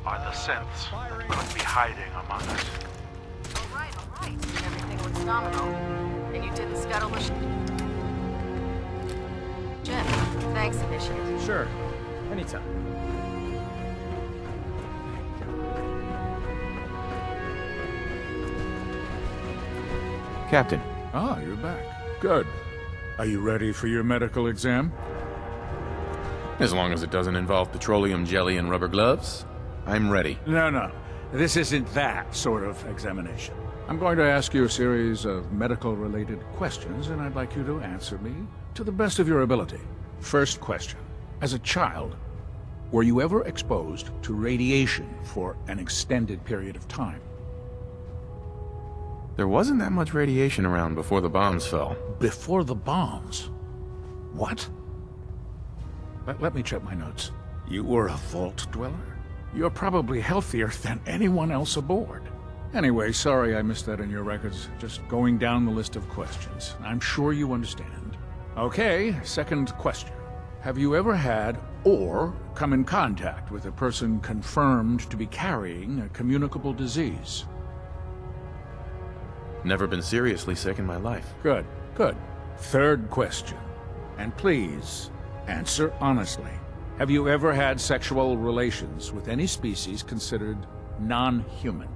are the synths that could be hiding among us. All right. Everything looks nominal. And you didn't scuttle the Jim, thanks, Initiate. Sure. Anytime. Captain. Ah, you're back. Good. Are you ready for your medical exam? As long as it doesn't involve petroleum jelly and rubber gloves, I'm ready. No. This isn't that sort of examination. I'm going to ask you a series of medical-related questions, and I'd like you to answer me to the best of your ability. First question. As a child, were you ever exposed to radiation for an extended period of time? There wasn't that much radiation around before the bombs fell. Before the bombs? What? Let me check my notes. You were a vault dweller? You're probably healthier than anyone else aboard. Anyway, sorry I missed that in your records. Just going down the list of questions. I'm sure you understand. Okay, second question. Have you ever had or come in contact with a person confirmed to be carrying a communicable disease? Never been seriously sick in my life. Good. Third question. And please, answer honestly. Have you ever had sexual relations with any species considered non-human?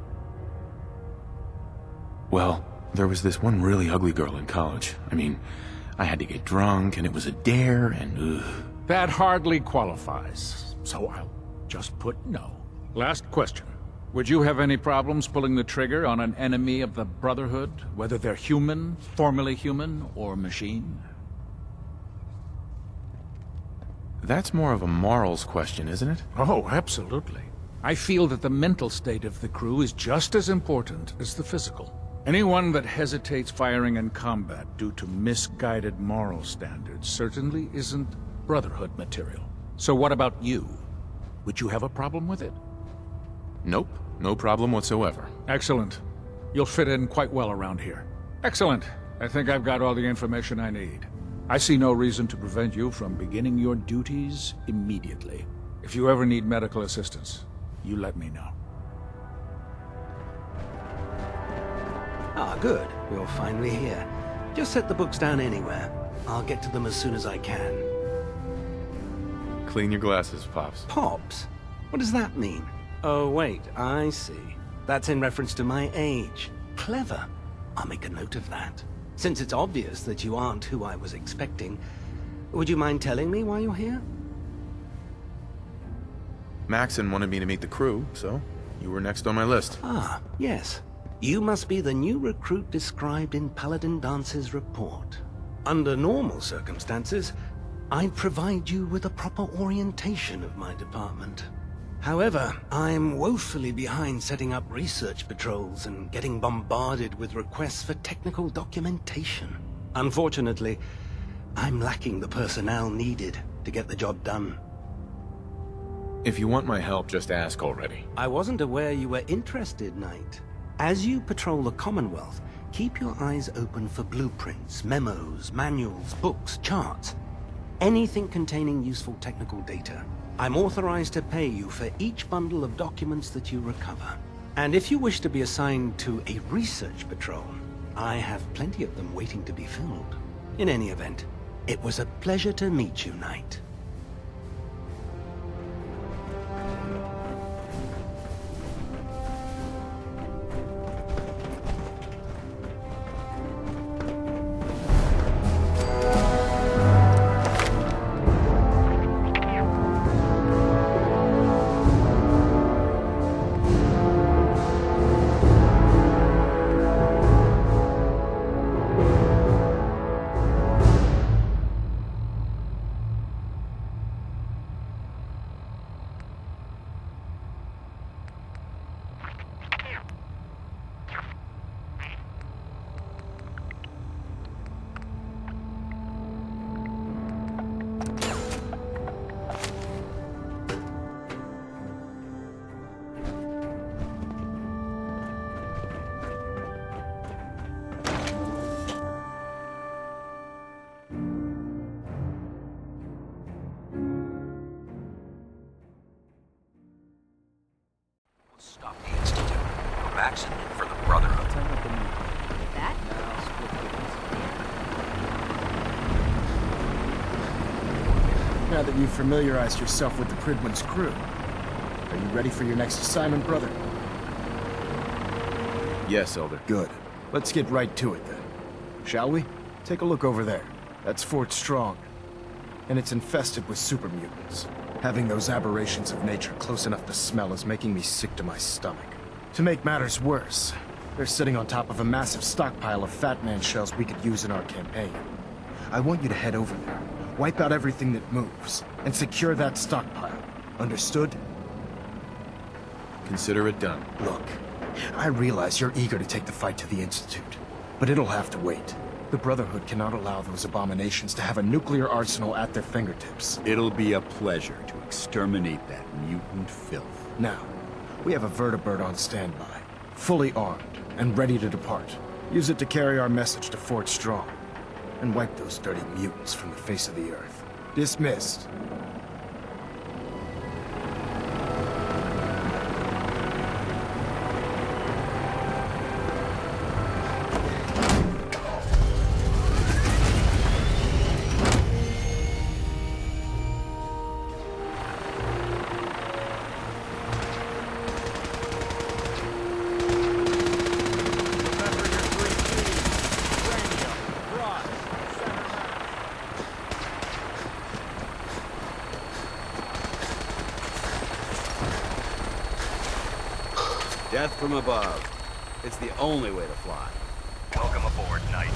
Well, there was this one really ugly girl in college. I mean, I had to get drunk, and it was a dare, and ugh. That hardly qualifies, so I'll just put no. Last question. Would you have any problems pulling the trigger on an enemy of the Brotherhood, whether they're human, formerly human, or machine? That's more of a morals question, isn't it? Oh, absolutely. I feel that the mental state of the crew is just as important as the physical. Anyone that hesitates firing in combat due to misguided moral standards certainly isn't Brotherhood material. So what about you? Would you have a problem with it? Nope, no problem whatsoever. Excellent. You'll fit in quite well around here. Excellent. I think I've got all the information I need. I see no reason to prevent you from beginning your duties immediately. If you ever need medical assistance, you let me know. Ah, good. You're finally here. Just set the books down anywhere. I'll get to them as soon as I can. Clean your glasses, Pops. Pops? What does that mean? Oh, wait, I see. That's in reference to my age. Clever. I'll make a note of that. Since it's obvious that you aren't who I was expecting, would you mind telling me why you're here? Maxon wanted me to meet the crew, so you were next on my list. Ah, yes. You must be the new recruit described in Paladin Dance's report. Under normal circumstances, I'd provide you with a proper orientation of my department. However, I'm woefully behind setting up research patrols and getting bombarded with requests for technical documentation. Unfortunately, I'm lacking the personnel needed to get the job done. If you want my help, just ask already. I wasn't aware you were interested, Knight. As you patrol the Commonwealth, keep your eyes open for blueprints, memos, manuals, books, charts. Anything containing useful technical data. I'm authorized to pay you for each bundle of documents that you recover. And if you wish to be assigned to a research patrol, I have plenty of them waiting to be filled. In any event, it was a pleasure to meet you, Knight. Stop the Institute. Maxon in for the Brotherhood. That? Now that you've familiarized yourself with the Pridwin's crew, are you ready for your next assignment, brother? Yes, Elder. Good. Let's get right to it then. Shall we? Take a look over there. That's Fort Strong. And it's infested with super mutants. Having those aberrations of nature close enough to smell is making me sick to my stomach. To make matters worse, they're sitting on top of a massive stockpile of Fat Man shells we could use in our campaign. I want you to head over there, wipe out everything that moves, and secure that stockpile. Understood? Consider it done. Look, I realize you're eager to take the fight to the Institute, but it'll have to wait. The Brotherhood cannot allow those abominations to have a nuclear arsenal at their fingertips. It'll be a pleasure to exterminate that mutant filth. Now, we have a vertibird on standby, fully armed and ready to depart. Use it to carry our message to Fort Strong, and wipe those dirty mutants from the face of the earth. Dismissed. Death from above. It's the only way to fly. Welcome aboard, Knight.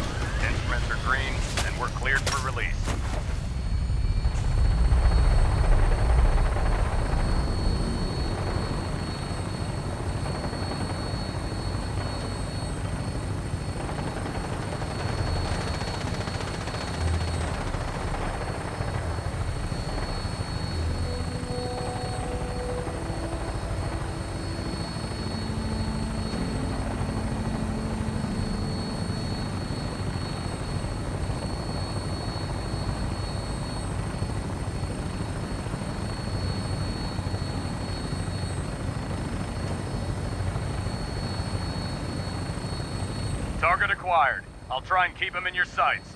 Instruments are green, and we're cleared for release. Target acquired. I'll try and keep him in your sights.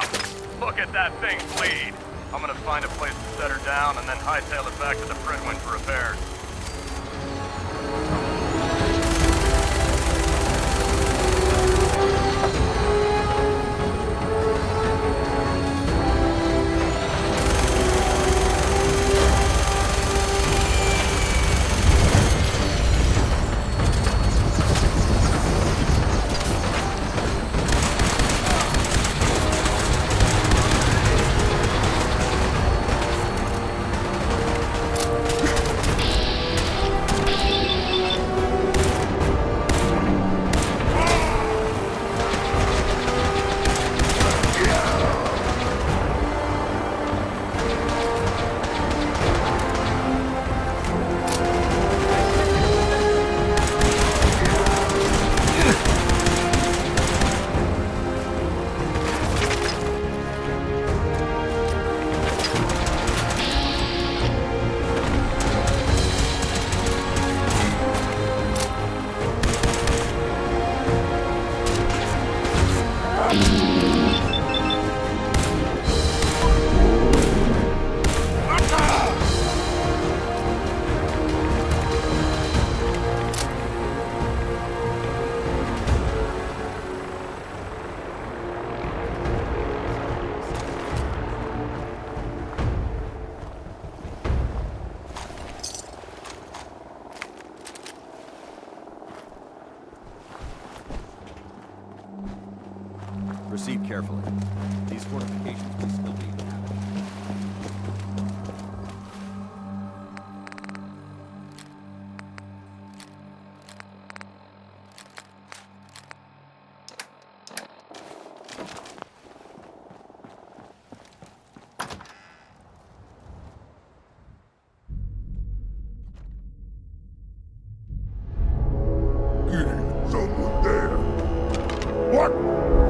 down. Look at that thing bleed. I'm gonna find a place to set her down and then hightail it back to the Pridwin for repairs. Proceed carefully. These fortifications may still be inhabited. Someone there. What?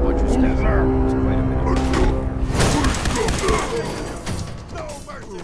Watch your step. There's quite a bit of No mercy.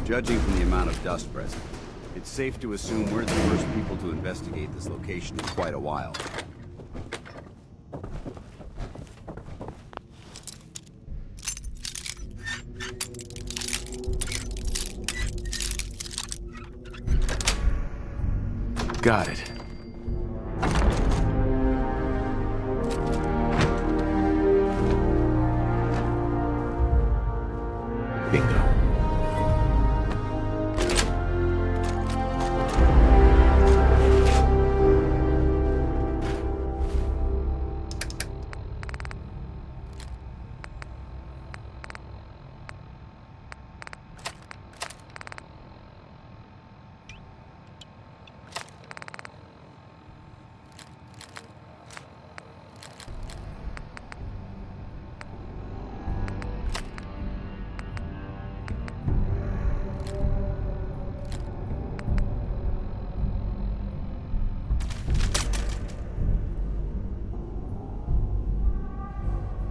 Judging from the amount of dust present, it's safe to assume we're the first people to investigate this location in quite a while. Got it. Bingo.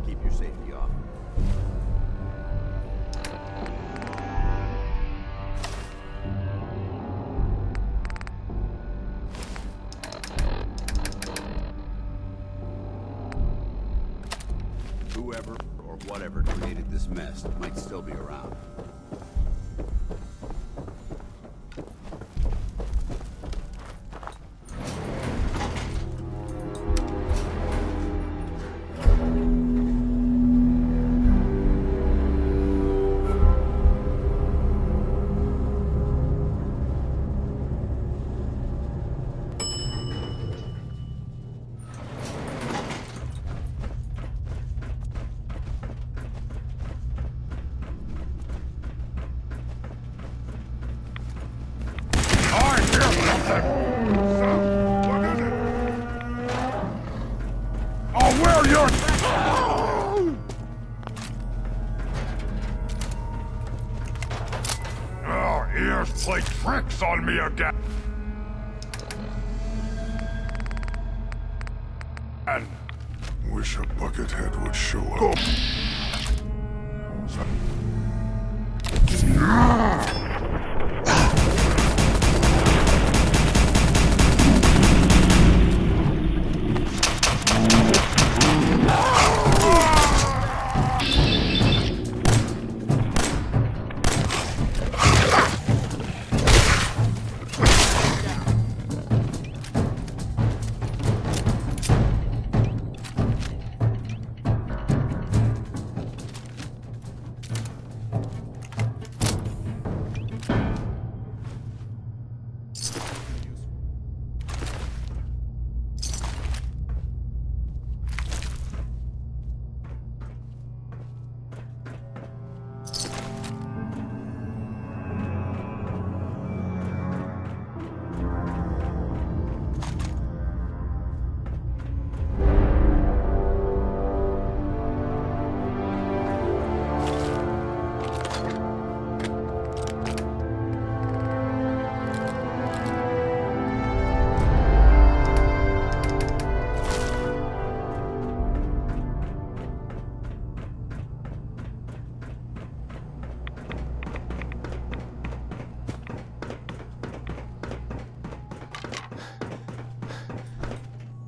Keep your safety off. Whoever or whatever created this mess might still be around. I'll wear your... Oh, ears play tricks on me again. And wish a buckethead would show up.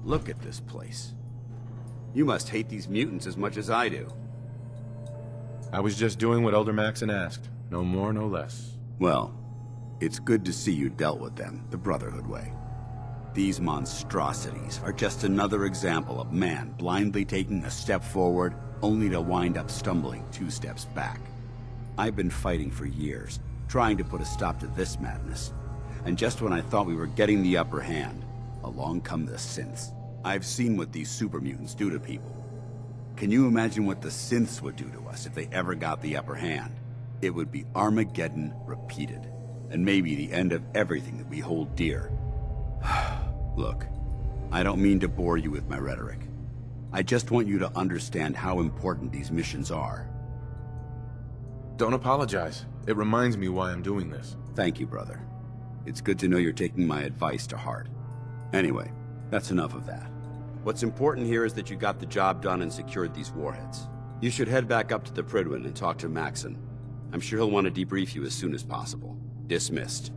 Look at this place. You must hate these mutants as much as I do. I was just doing what Elder Maxon asked. No more, no less. Well, it's good to see you dealt with them the Brotherhood way. These monstrosities are just another example of man blindly taking a step forward, only to wind up stumbling 2 steps back. I've been fighting for years, trying to put a stop to this madness. And just when I thought we were getting the upper hand, along come the synths. I've seen what these super mutants do to people. Can you imagine what the synths would do to us if they ever got the upper hand? It would be Armageddon repeated, and maybe the end of everything that we hold dear. Look, I don't mean to bore you with my rhetoric. I just want you to understand how important these missions are. Don't apologize. It reminds me why I'm doing this. Thank you, brother. It's good to know you're taking my advice to heart. Anyway, that's enough of that. What's important here is that you got the job done and secured these warheads. You should head back up to the Prydwen and talk to Maxon. I'm sure he'll want to debrief you as soon as possible. Dismissed.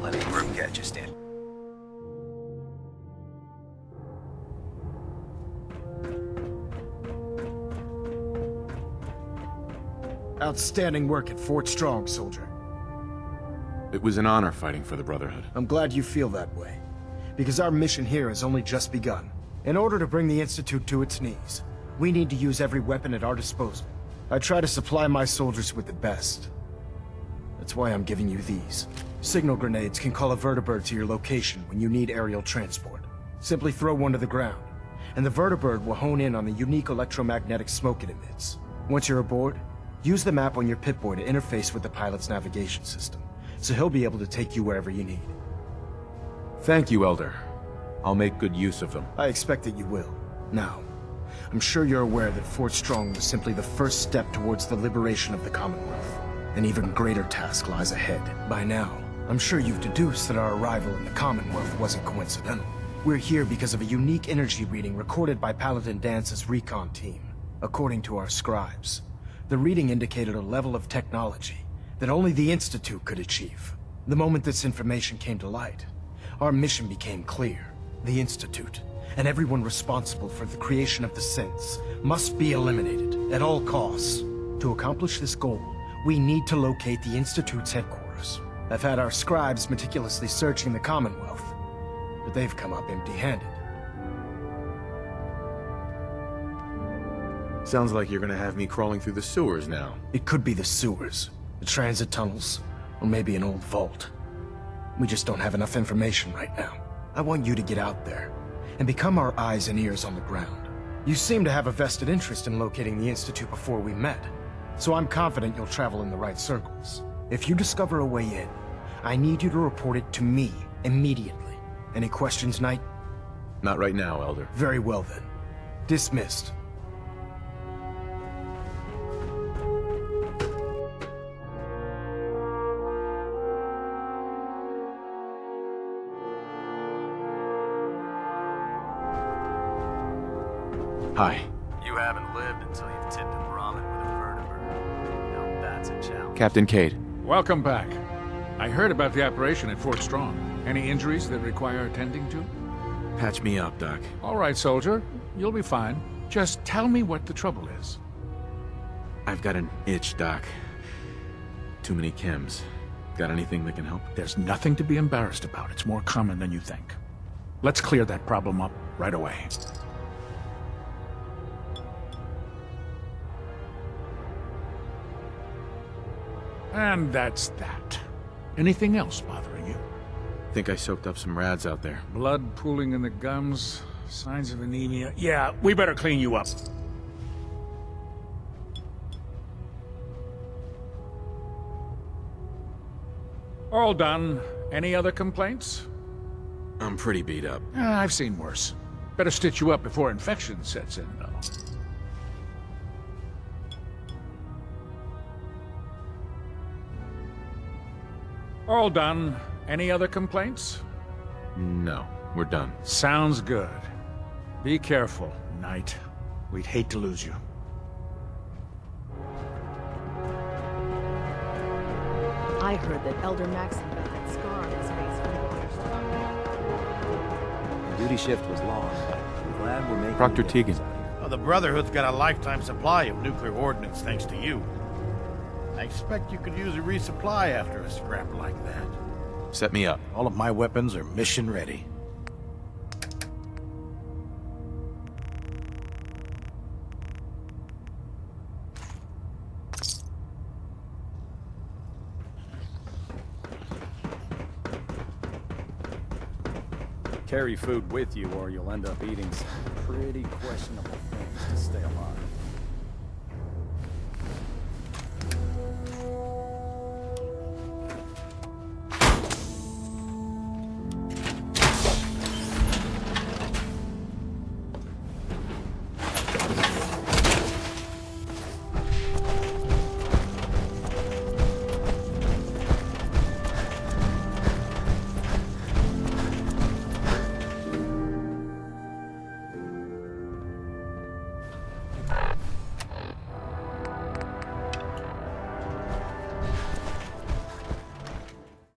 Let any room catch you, Stan. Outstanding work at Fort Strong, soldier. It was an honor fighting for the Brotherhood. I'm glad you feel that way, because our mission here has only just begun. In order to bring the Institute to its knees, we need to use every weapon at our disposal. I try to supply my soldiers with the best. That's why I'm giving you these. Signal grenades can call a vertibird to your location when you need aerial transport. Simply throw one to the ground, and the vertibird will hone in on the unique electromagnetic smoke it emits. Once you're aboard, use the map on your Pip-Boy to interface with the pilot's navigation system, so he'll be able to take you wherever you need. Thank you, Elder. I'll make good use of them. I expect that you will. Now, I'm sure you're aware that Fort Strong was simply the first step towards the liberation of the Commonwealth. An even greater task lies ahead. By now, I'm sure you've deduced that our arrival in the Commonwealth wasn't coincidental. We're here because of a unique energy reading recorded by Paladin Dance's recon team. According to our scribes, the reading indicated a level of technology that only the Institute could achieve. The moment this information came to light, our mission became clear. The Institute, and everyone responsible for the creation of the synths, must be eliminated at all costs. To accomplish this goal, we need to locate the Institute's headquarters. I've had our scribes meticulously searching the Commonwealth, but they've come up empty-handed. Sounds like you're gonna have me crawling through the sewers now. It could be the sewers, the transit tunnels, or maybe an old vault. We just don't have enough information right now. I want you to get out there and become our eyes and ears on the ground. You seem to have a vested interest in locating the Institute before we met, so I'm confident you'll travel in the right circles. If you discover a way in, I need you to report it to me immediately. Any questions, Knight? Not right now, Elder. Very well then. Dismissed. Hi. You haven't lived until you've tipped a Brahmin with a vertebra. Now that's a challenge. Captain Cade. Welcome back. I heard about the operation at Fort Strong. Any injuries that require attending to? Patch me up, Doc. All right, soldier. You'll be fine. Just tell me what the trouble is. I've got an itch, Doc. Too many chems. Got anything that can help? There's nothing to be embarrassed about. It's more common than you think. Let's clear that problem up right away. And that's that. Anything else bothering you? Think I soaked up some rads out there. Blood pooling in the gums, signs of anemia. Yeah, we better clean you up. All done. Any other complaints? I'm pretty beat up. I've seen worse. Better stitch you up before infection sets in, though. All done. Any other complaints? No, we're done. Sounds good. Be careful, Knight. We'd hate to lose you. I heard that Elder Maximum had scar on his face from The duty shift was long, but I'm glad we're making Proctor a difference Tegan. out here. Well, the Brotherhood's got a lifetime supply of nuclear ordnance thanks to you. I expect you could use a resupply after a scrap like that. Set me up. All of my weapons are mission ready. Carry food with you or you'll end up eating some pretty questionable things to stay alive.